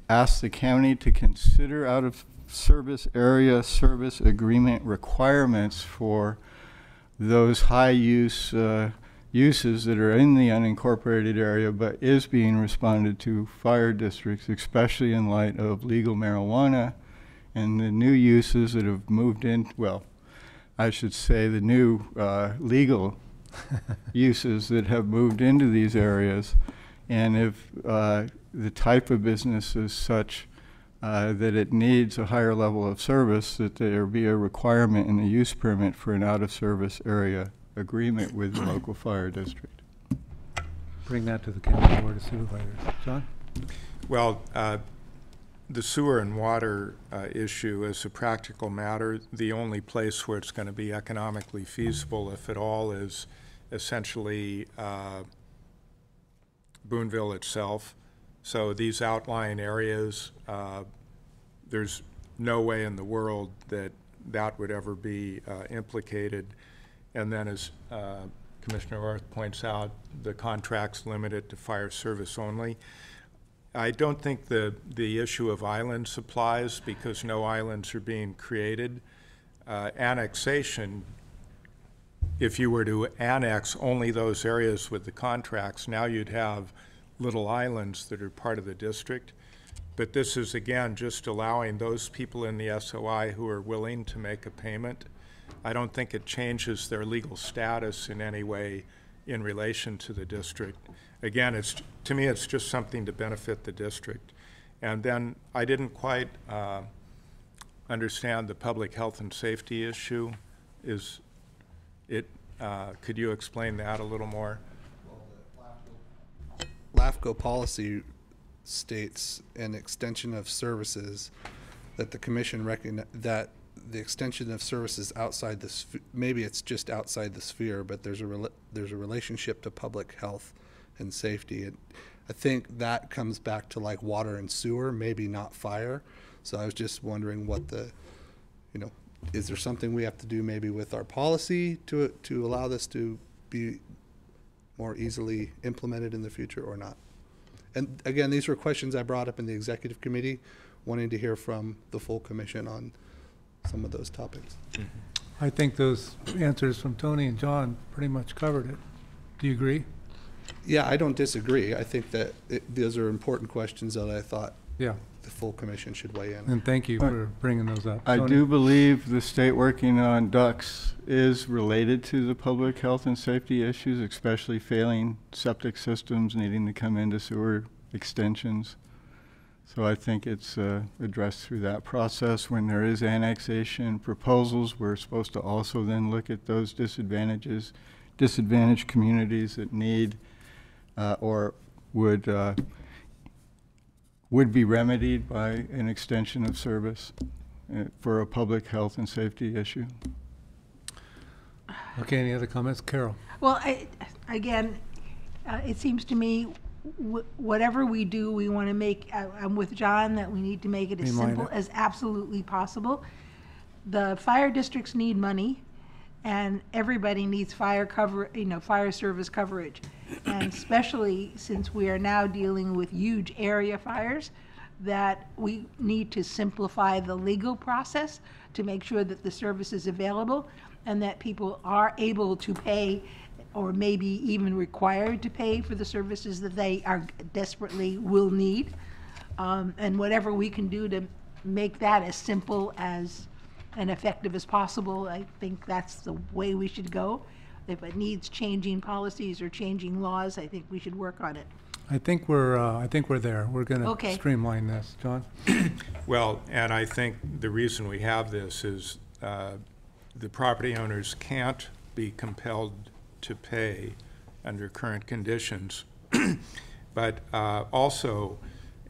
ask the county to consider out-of-service area service agreement requirements for those high-use uses that are in the unincorporated area but is being responded to fire districts, especially in light of legal marijuana and the new uses that have moved in, well, I should say the new legal uses that have moved into these areas. And if the type of business is such that it needs a higher level of service, that there be a requirement in the use permit for an out-of-service area agreement with the local fire district. Bring that to the county board of supervisors. John? Well, the sewer and water issue is a practical matter. The only place where it's going to be economically feasible, if at all, is essentially Boonville itself. So these outlying areas, there's no way in the world that that would ever be implicated. And then, as Commissioner Orth points out, the contract's limited to fire service only. I don't think the issue of islands applies, because no islands are being created. Annexation, if you were to annex only those areas with the contracts, now you'd have little islands that are part of the district. But this is, again, just allowing those people in the SOI who are willing to make a payment. I don't think it changes their legal status in any way in relation to the district. Again, to me, it's just something to benefit the district. And then I didn't quite understand the public health and safety issue. Could you explain that a little more? Well, the CALAFCO policy states an extension of services that the commission that the extension of services outside this, maybe it's just outside the sphere, but there's a relationship to public health and safety. And I think that comes back to like water and sewer, maybe not fire. So I was just wondering what is there something we have to do maybe with our policy to allow this to be more easily implemented in the future or not? And again, these were questions I brought up in the executive committee, wanting to hear from the full commission on some of those topics. I think those answers from Tony and John pretty much covered it. Do you agree? Yeah, I don't disagree. I think that those are important questions that I thought the full commission should weigh in. And thank you for bringing those up. I Tony? do believe the state working on ducts is related to the public health and safety issues, especially failing septic systems needing to come into sewer extensions. So I think it's addressed through that process. When there is annexation proposals, we're supposed to also then look at those disadvantaged communities that need or would be remedied by an extension of service for a public health and safety issue. Okay, any other comments? Carol? Well, again, it seems to me whatever we do, we want to make, I'm with John that we need to make it as simple as absolutely possible. The fire districts need money, and everybody needs fire cover, fire service coverage. And especially since we are now dealing with huge area fires, that we need to simplify the legal process to make sure that the service is available and that people are able to pay, or maybe even required to pay for the services that they are desperately will need. And whatever we can do to make that as simple as and effective as possible, I think that's the way we should go. If it needs changing policies or changing laws, I think we should work on it. I think we're there. We're going to streamline this. John? Well, and I think the reason we have this is the property owners can't be compelled to pay under current conditions. But also,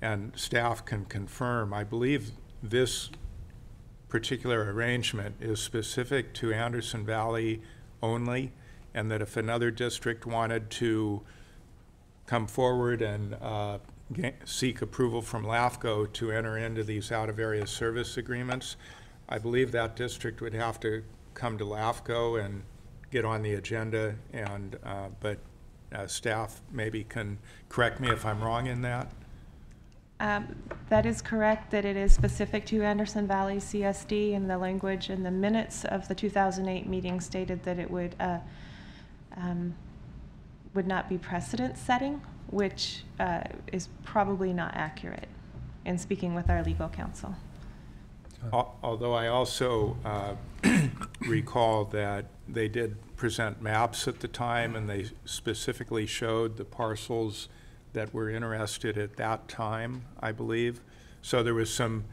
and staff can confirm, I believe this particular arrangement is specific to Anderson Valley only, and that if another district wanted to come forward and seek approval from LAFCO to enter into these out-of-area service agreements, I believe that district would have to come to LAFCO and get on the agenda, and but staff maybe can correct me if I'm wrong in that. That is correct, that it is specific to Anderson Valley CSD, and the language in the minutes of the 2008 meeting stated that it would not be precedent setting, which is probably not accurate in speaking with our legal counsel. Although I also recall that they did present maps at the time, and they specifically showed the parcels that were interested at that time, I believe. So there was some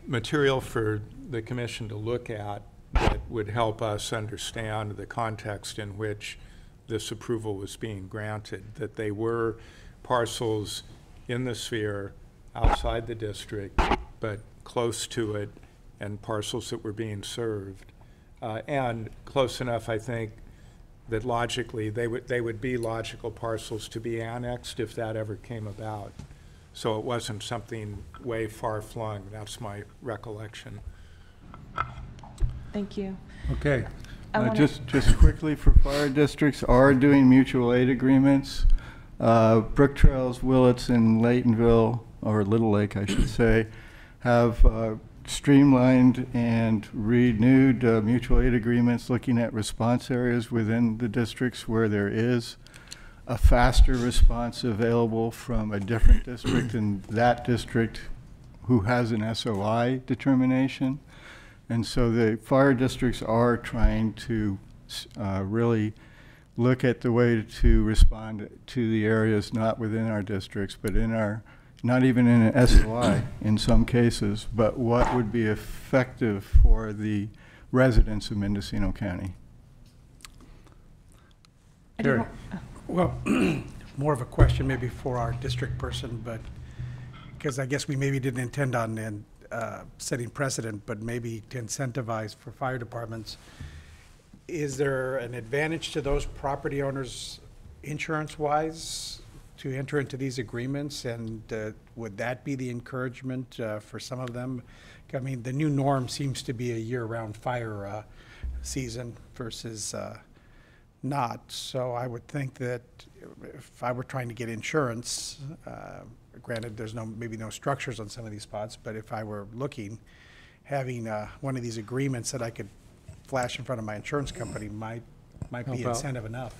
material for the commission to look at that would help us understand the context in which this approval was being granted, that they were parcels in the sphere outside the district, but close to it, and parcels that were being served. And close enough, I think, that logically they would be logical parcels to be annexed if that ever came about. So it wasn't something way far-flung. That's my recollection. Thank you. Okay. Just quickly, for fire districts are doing mutual aid agreements. Brook Trails, Willits, and Laytonville, or Little Lake, I should say, have streamlined and renewed mutual aid agreements looking at response areas within the districts where there is a faster response available from a different district than that district who has an SOI determination. And so the fire districts are trying to really look at the way to respond to the areas not within our districts, but in our, not even in an SOI in some cases, but what would be effective for the residents of Mendocino County. Jerry. Well, more of a question maybe for our district person, but because I guess we maybe didn't intend on setting precedent, but maybe to incentivize for fire departments. Is there an advantage to those property owners insurance-wise to enter into these agreements, and would that be the encouragement for some of them? I mean, the new norm seems to be a year-round fire season versus not. So I would think that if I were trying to get insurance, granted there's maybe no structures on some of these spots, but if I were looking, having one of these agreements that I could flash in front of my insurance company might be incentive enough.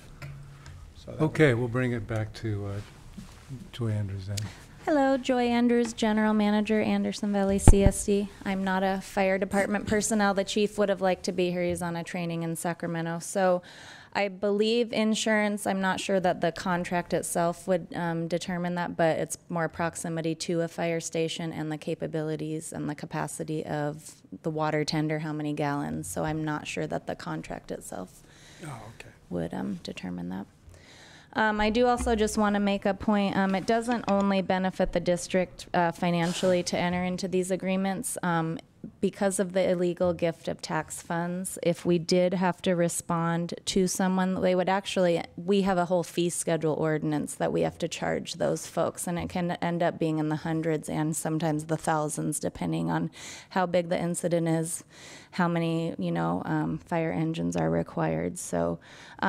So okay, we'll bring it back to Joy Andrews then. Hello, Joy Andrews, General Manager, Anderson Valley CSD. I'm not a fire department personnel. The chief would have liked to be here. He's on a training in Sacramento. So I believe insurance, I'm not sure that the contract itself would determine that, but it's more proximity to a fire station and the capabilities and the capacity of the water tender, how many gallons. So I'm not sure that the contract itself would determine that. I do also just want to make a point. It doesn't only benefit the district financially to enter into these agreements. Because of the illegal gift of tax funds, if we did have to respond to someone, they would actually, we have a whole fee schedule ordinance that we have to charge those folks, and it can end up being in the hundreds and sometimes the thousands, depending on how big the incident is, how many, fire engines are required. So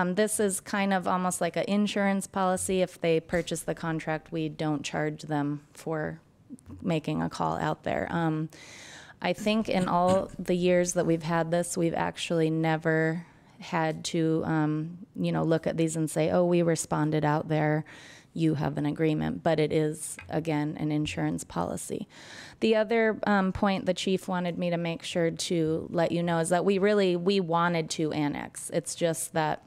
this is kind of almost like an insurance policy. If they purchase the contract, we don't charge them for making a call out there. I think in all the years that we've had this, we've actually never had to, look at these and say, oh, we responded out there, you have an agreement. But it is, again, an insurance policy. The other point the chief wanted me to make sure to let you know is that we wanted to annex. It's just that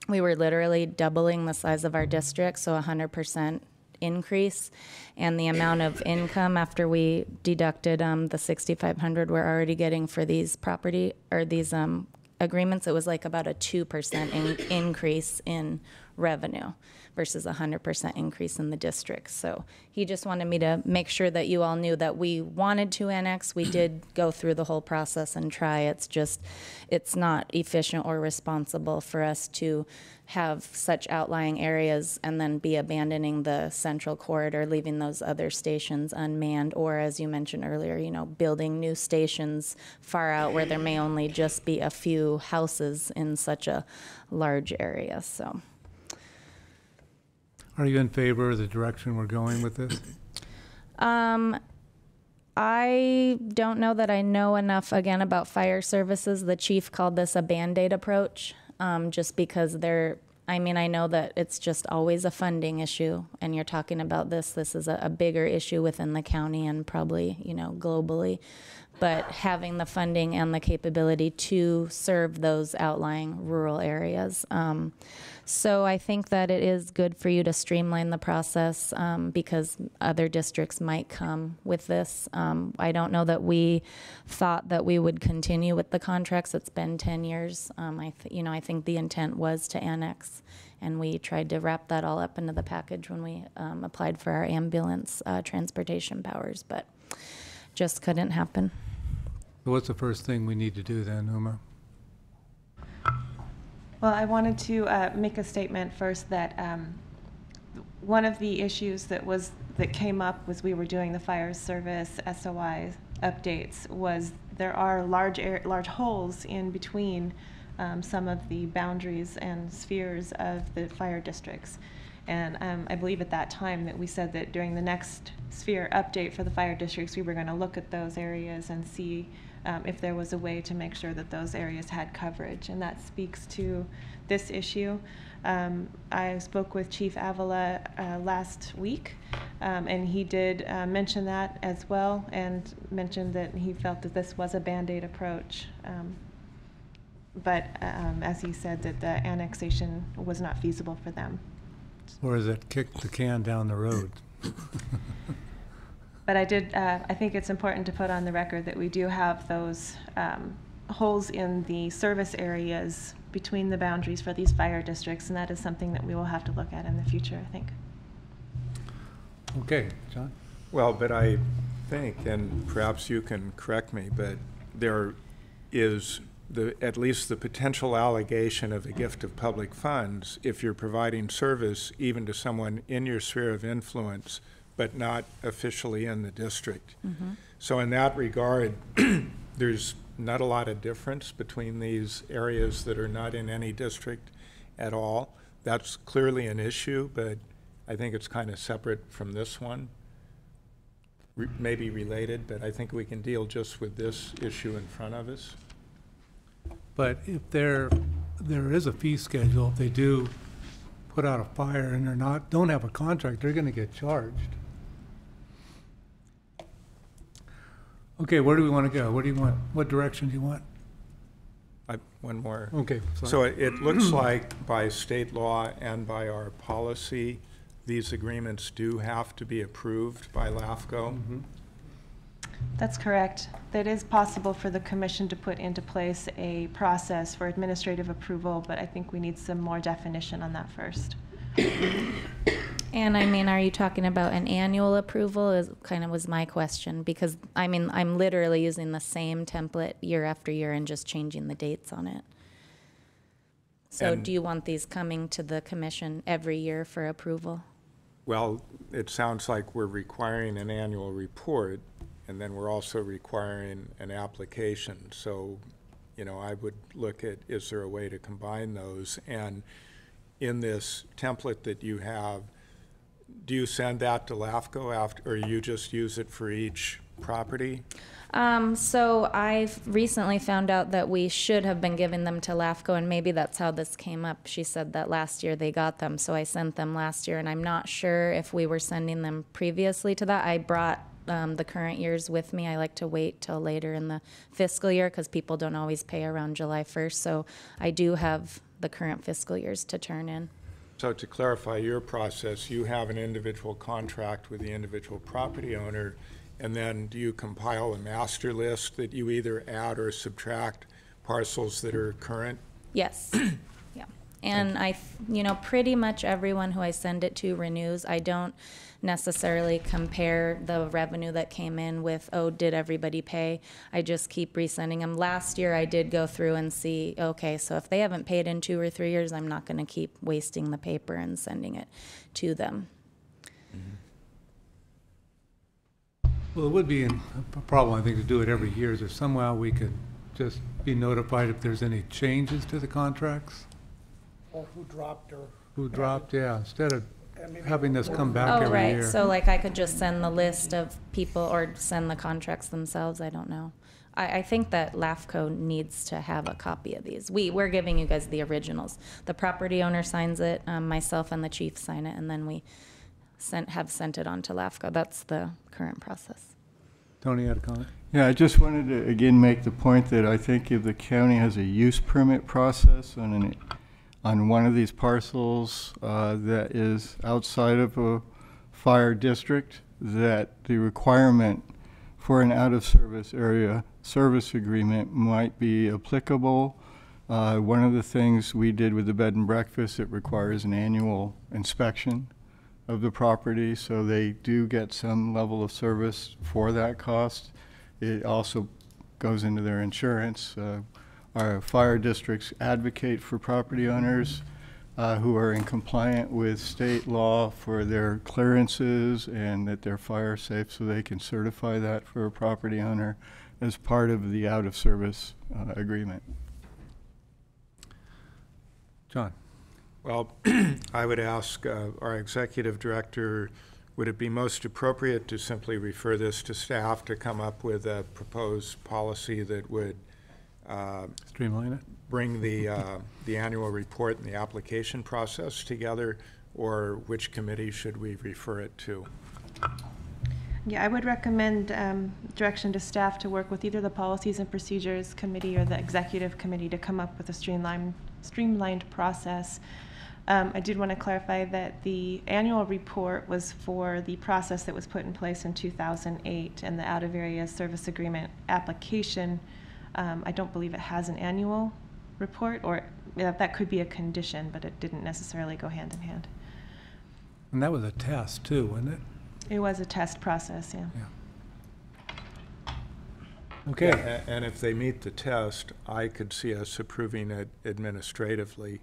we were literally doubling the size of our district, so 100% increase, and the amount of income after we deducted the $6,500 we're already getting for these property or these agreements, it was like about a 2% increase in revenue versus 100% increase in the district. So he just wanted me to make sure that you all knew that we wanted to annex. We did go through the whole process and try. It's just, it's not efficient or responsible for us to have such outlying areas and then be abandoning the central corridor, leaving those other stations unmanned, or as you mentioned earlier, building new stations far out where there may only just be a few houses in such a large area. So. Are you in favor of the direction we're going with this? I don't know that I know enough, again, about fire services. The chief called this a Band-Aid approach, just because I know that it's just always a funding issue, and you're talking about this is a bigger issue within the county and probably, globally. But having the funding and the capability to serve those outlying rural areas. So I think that it is good for you to streamline the process because other districts might come with this. I don't know that we thought that we would continue with the contracts. It's been 10 years. I think the intent was to annex, and we tried to wrap that all up into the package when we applied for our ambulance transportation powers, but just couldn't happen. So what's the first thing we need to do then, Uma? Well, I wanted to make a statement first that one of the issues that came up was we were doing the fire service SOI updates was there are large holes in between some of the boundaries and spheres of the fire districts. And I believe at that time that we said that during the next sphere update for the fire districts, we were going to look at those areas and see if there was a way to make sure that those areas had coverage. And that speaks to this issue. I spoke with Chief Avila last week, and he did mention that as well, and mentioned that he felt that this was a Band-Aid approach. But as he said, that the annexation was not feasible for them. Or is it kick the can down the road? But I think it's important to put on the record that we do have those holes in the service areas between the boundaries for these fire districts, and that is something that we will have to look at in the future, I think. Okay, John? Well, but I think, and perhaps you can correct me, but there is at least the potential allegation of a gift of public funds if you're providing service even to someone in your sphere of influence but not officially in the district. Mm-hmm. So in that regard, there's not a lot of difference between these areas that are not in any district at all. That's clearly an issue, but I think it's kind of separate from this one. Maybe related, but I think we can deal just with this issue in front of us. But if there is a fee schedule, if they do put out a fire and don't have a contract, they're going to get charged. Okay, where do we want to go? What do you want? What direction do you want? one more. Okay, So sorry. it looks like by state law and by our policy, these agreements do have to be approved by LAFCO. That's correct. It is possible for the commission to put into place a process for administrative approval, but I think we need some more definition on that first. And I mean, are you talking about an annual approval is kind of was my question, because I mean, I'm literally using the same template year after year and just changing the dates on it. So And- do you want these coming to the commission every year for approval? Well, it sounds like we're requiring an annual report, and then we're also requiring an application. So, you know, I would look at, is there a way to combine those? And in this template that you have, do you send that to LAFCO after, or you just use it for each property? So I've recently found out that we should have been giving them to LAFCO, and maybe that's how this came up. She said that last year they got them, so I sent them last year, and I'm not sure if we were sending them previously to that. I brought the current years with me. I like to wait till later in the fiscal year because people don't always pay around July 1st, so I do have the current fiscal years to turn in. So to clarify your process, you have an individual contract with the individual property owner, and then do you compile a master list that you either add or subtract parcels that are current? Yes. Yeah. And you know, pretty much everyone who I send it to renews. I don't necessarily compare the revenue that came in with, oh, did everybody pay? I just keep resending them. Last year I did go through and see, okay, so if they haven't paid in 2 or 3 years, I'm not going to keep wasting the paper and sending it to them. Well, it would be a problem, I think, to do it every year. Is there somehow we could just be notified if there's any changes to the contracts? Or who dropped or. Who dropped, yeah, instead of having this come back Oh, every right. year. So like I could just send the list of people or send the contracts themselves. I don't know. I think that LAFCO needs to have a copy of these. We're giving you guys the originals. The property owner signs it, myself and the chief sign it, and then we have sent it on to LAFCO. That's the current process. Tony had a comment? Yeah, I just wanted to again make the point that I think if the county has a use permit process on one of these parcels that is outside of a fire district, that the requirement for an out-of-service area service agreement might be applicable. One of the things we did with the bed and breakfast, it requires an annual inspection of the property, so they do get some level of service for that cost. It also goes into their insurance. Our fire districts advocate for property owners who are in compliant with state law for their clearances and that they're fire safe, so they can certify that for a property owner as part of the out-of-service agreement. John. Well, I would ask our executive director, would it be most appropriate to simply refer this to staff to come up with a proposed policy that would streamline it? Bring the annual report and the application process together, or which committee should we refer it to? Yeah, I would recommend direction to staff to work with either the Policies and Procedures Committee or the Executive Committee to come up with a streamlined process. I did want to clarify that the annual report was for the process that was put in place in 2008, and the out-of-area service agreement application, I don't believe it has an annual report, or that could be a condition, but it didn't necessarily go hand in hand. And that was a test too, wasn't it? It was a test process, yeah. Okay. Yeah, and if they meet the test, I could see us approving it administratively,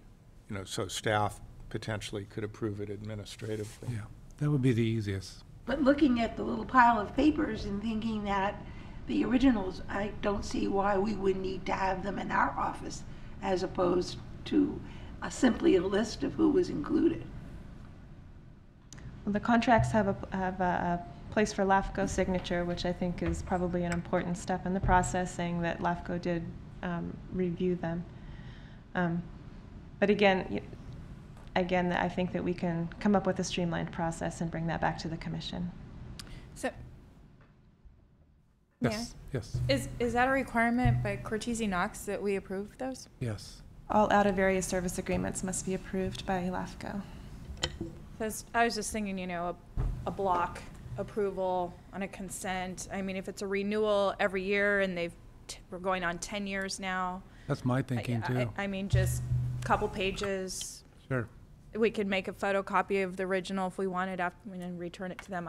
you know, so staff potentially could approve it administratively. Yeah, that would be the easiest. But looking at the little pile of papers and thinking that the originals, I don't see why we would need to have them in our office as opposed to simply a list of who was included. Well, the contracts have a place for LAFCO signature, which I think is probably an important step in the process, saying that LAFCO did review them. But again, I think that we can come up with a streamlined process and bring that back to the commission. So Yes, yes, Is that a requirement by Cortese Knox that we approve those? yes. All out-of-area service agreements must be approved by LAFCO. Because I was just thinking, you know, a block approval on a consent. I mean, if it's a renewal every year and we're going on 10 years now. That's my thinking too. I mean, just a couple pages. Sure. We could make a photocopy of the original if we wanted and then return it to them.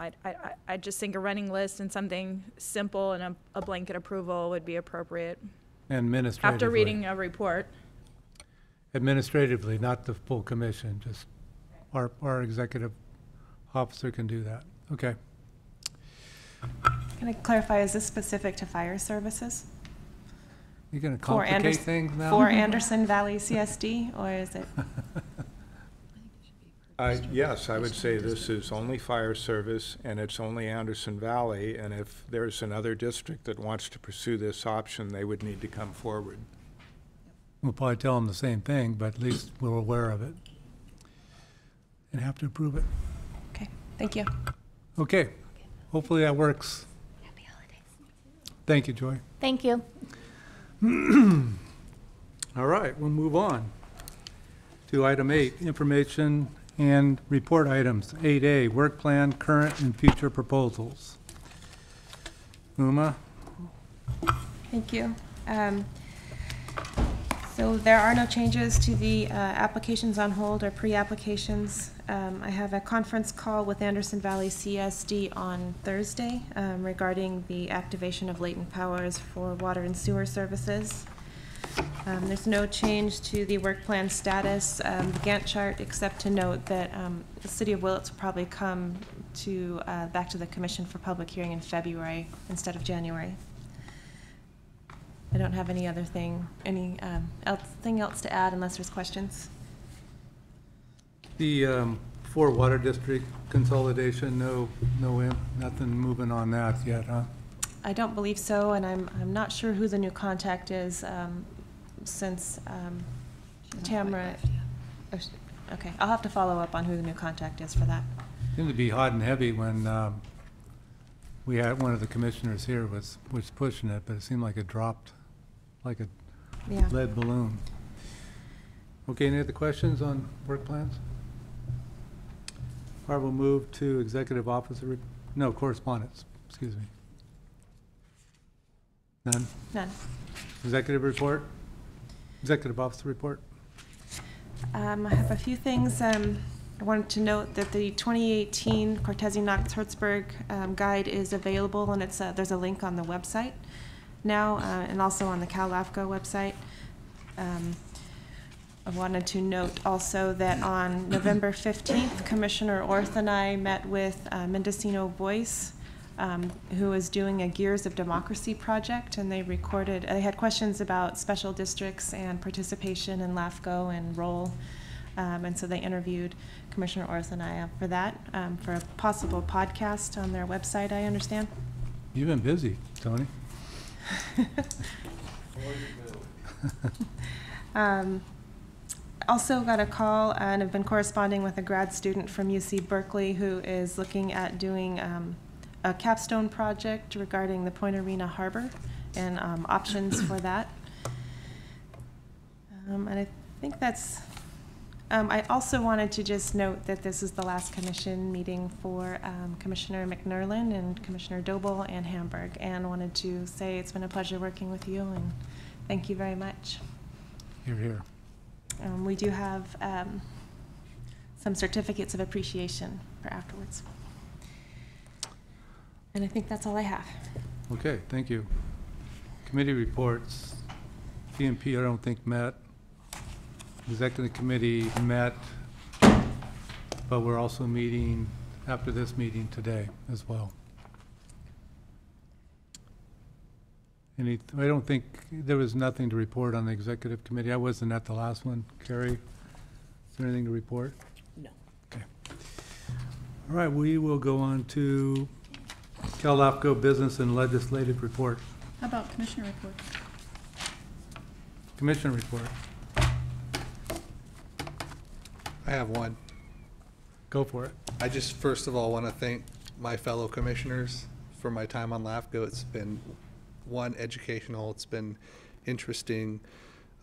I just think a running list and something simple and a blanket approval would be appropriate. Administratively. After reading a report. Administratively, not the full commission, just our executive officer can do that. Okay. Can I clarify, is this specific to fire services? You're going to complicate things now? For Anderson Valley CSD, or is it? Yes, I would say this is only fire service, and it's only Anderson Valley, and if there's another district that wants to pursue this option, they would need to come forward. We'll probably tell them the same thing, but at least we're aware of it and have to approve it. Okay, thank you. Okay, hopefully that works. Happy holidays. Thank you, Joy. Thank you. All right, we'll move on to item 8, information and report items. 8A, work plan, current and future proposals. Uma? Thank you. So there are no changes to the applications on hold or pre-applications. I have a conference call with Anderson Valley CSD on Thursday regarding the activation of latent powers for water and sewer services. There's no change to the work plan status, the Gantt chart, except to note that the City of Willits will probably come to back to the Commission for public hearing in February instead of January. I don't have any other thing else to add unless there's questions. The 4 water district consolidation, nothing moving on that yet, huh? I don't believe so, and I'm not sure who the new contact is since Tamara. Okay, I'll have to follow up on who the new contact is for that. Seemed to be hot and heavy when we had one of the commissioners here was pushing it, but it seemed like it dropped like a lead balloon. Okay, any other questions on work plans? All right, we'll move to executive officer, correspondence, excuse me. None? None. Executive report? Executive officer report? I have a few things. I wanted to note that the 2018 Cortese Knox Hertzberg guide is available, and there's a link on the website now, and also on the CALAFCO website. I wanted to note also that on November 15th, Commissioner Orth and I met with Mendocino Voice, who is doing a Gears of Democracy project, and they had questions about special districts and participation in LAFCO and role, and so they interviewed Commissioner Orth and I for that, for a possible podcast on their website, I understand. You've been busy, Tony. Also got a call and have been corresponding with a grad student from UC Berkeley who is looking at doing a capstone project regarding the Point Arena Harbor and options for that. And I think that's, I also wanted to just note that this is the last commission meeting for Commissioner McNerlin and Commissioner Doble and Hamburg, and wanted to say it's been a pleasure working with you and thank you very much. You're here. We do have some certificates of appreciation for afterwards. And I think that's all I have. Okay, thank you. Committee reports. PMP I don't think met. Executive committee met, but we're also meeting after this meeting today as well. I don't think there was nothing to report on the executive committee. I wasn't at the last one. Carrie, is there anything to report? No. Okay. All right, we will go on to CALAFCO business and legislative report. How about commissioner report? Commissioner report. I have one. Go for it. I just first of all want to thank my fellow commissioners for my time on LAFCO. It's been, one, educational. It's been interesting.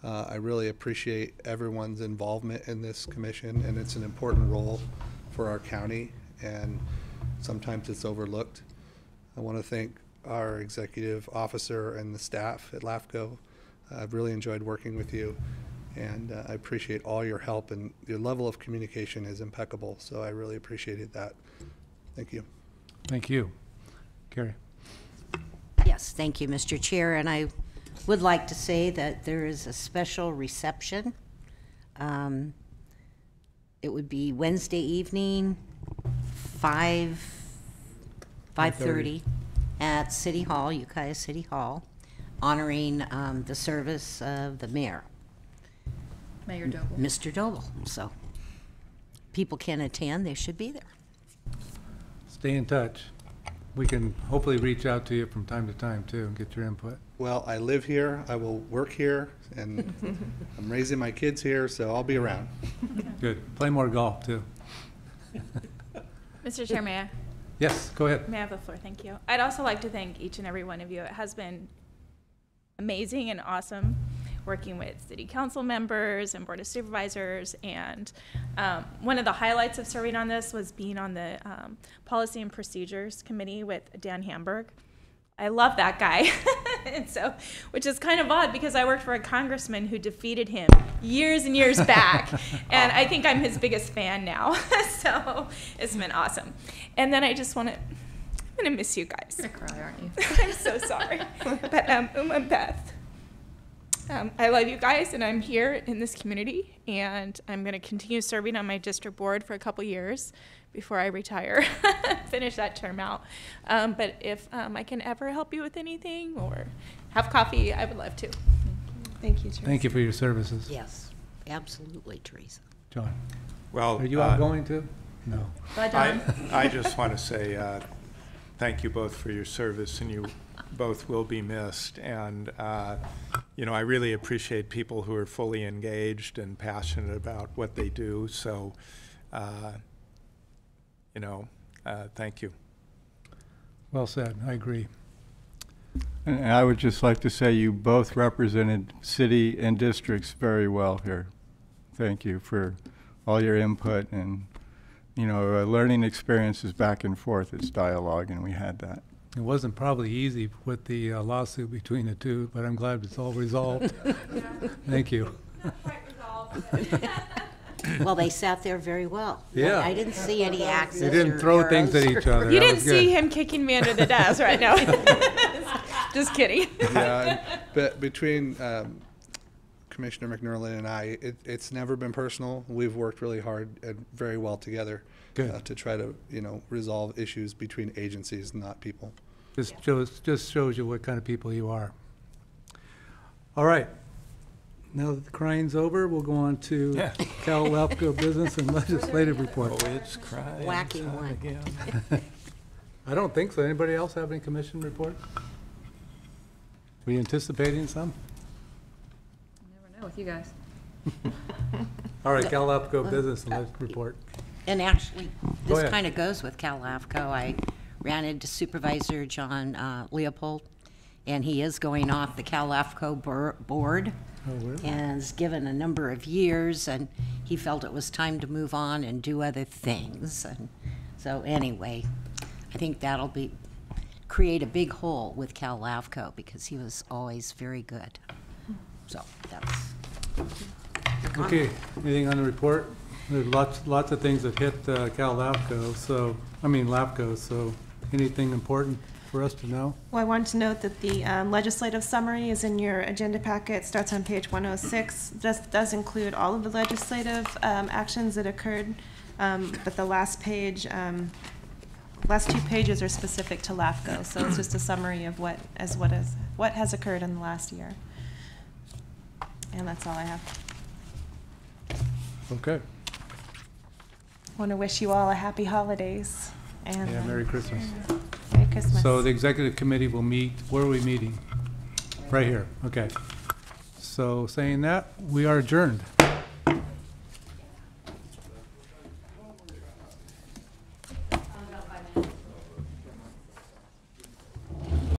I really appreciate everyone's involvement in this commission, and it's an important role for our county, and sometimes it's overlooked. I want to thank our executive officer and the staff at LAFCO. I've really enjoyed working with you, and I appreciate all your help, and your level of communication is impeccable, so I really appreciated that. Thank you. Thank you. Carrie. Yes, thank you, Mr. Chair, and I would like to say that there is a special reception. It would be Wednesday evening, 5:30 at City Hall, Ukiah City Hall, honoring the service of the mayor, Mayor Doble. Mr. Doble. So people can attend, they should be there. Stay in touch. We can hopefully reach out to you from time to time too and get your input. Well, I live here, I will work here, and I'm raising my kids here, so I'll be around. Good. Play more golf too. Mr. Chair, may I? Yes, go ahead. May I have the floor? Thank you. I'd also like to thank each and every one of you. It has been amazing and awesome working with city council members and board of supervisors. And one of the highlights of serving on this was being on the policy and procedures committee with Dan Hamburg. I love that guy. And so, which is kind of odd because I worked for a congressman who defeated him years and years back. And I think I'm his biggest fan now. So it's been awesome. And then I just want to, I'm going to miss you guys. You're going to cry, aren't you? I'm so sorry. But and Beth, I love you guys, and I'm here in this community, and I'm going to continue serving on my district board for a couple years before I retire, finish that term out. But if I can ever help you with anything or have coffee, I would love to. Thank you, Teresa. Thank you for your services. Yes, absolutely, Teresa. John. Well, Are you outgoing too? No. Bye, Don. I just want to say thank you both for your service, and you both will be missed. And, you know, I really appreciate people who are fully engaged and passionate about what they do. So, you know, thank you. Well said. I agree. And I would just like to say you both represented city and districts very well here. Thank you for all your input, and, you know, learning experiences back and forth. It's dialogue, and we had that. It wasn't probably easy with the lawsuit between the two, but I'm glad it's all resolved. Thank you. Not quite resolved. Well, they sat there very well. Yeah. I didn't see any axes. You didn't or throw things at arrows. each other. You That didn't was see good. him kicking me under the desk right now. Just kidding. Yeah, but between Commissioner McNerlin and I, it's never been personal. We've worked really hard and very well together to try to, you know, resolve issues between agencies, not people. Just shows you what kind of people you are. All right. Now that the crying's over, we'll go on to CALAFCO business and legislative report. Oh, it's crying. Whacking time one. again. I don't think so. Anybody else have any commission report? Were you anticipating some? You never know with you guys. All right, CALAFCO business and legislative report. And actually, Go this ahead. kind of goes with CALAFCO. I ran into Supervisor John Leopold, and he is going off the CALAFCO board. Oh, really? And has given a number of years, and he felt it was time to move on and do other things. And so anyway, I think that'll create a big hole with CALAFCO because he was always very good. So that's Okay, anything on the report? There's lots of things that hit CALAFCO, so, I mean LAFCO, so anything important for us to know? Well, I wanted to note that the legislative summary is in your agenda packet, starts on page 106. Does include all of the legislative actions that occurred, but the last page, last two pages are specific to LAFCO, so it's just a summary of what has occurred in the last year. And that's all I have. Okay. Want to wish you all a happy holidays. And Yeah, Merry Christmas. Merry Christmas. So the executive committee will meet, where are we meeting? Right here, okay. So saying that, we are adjourned.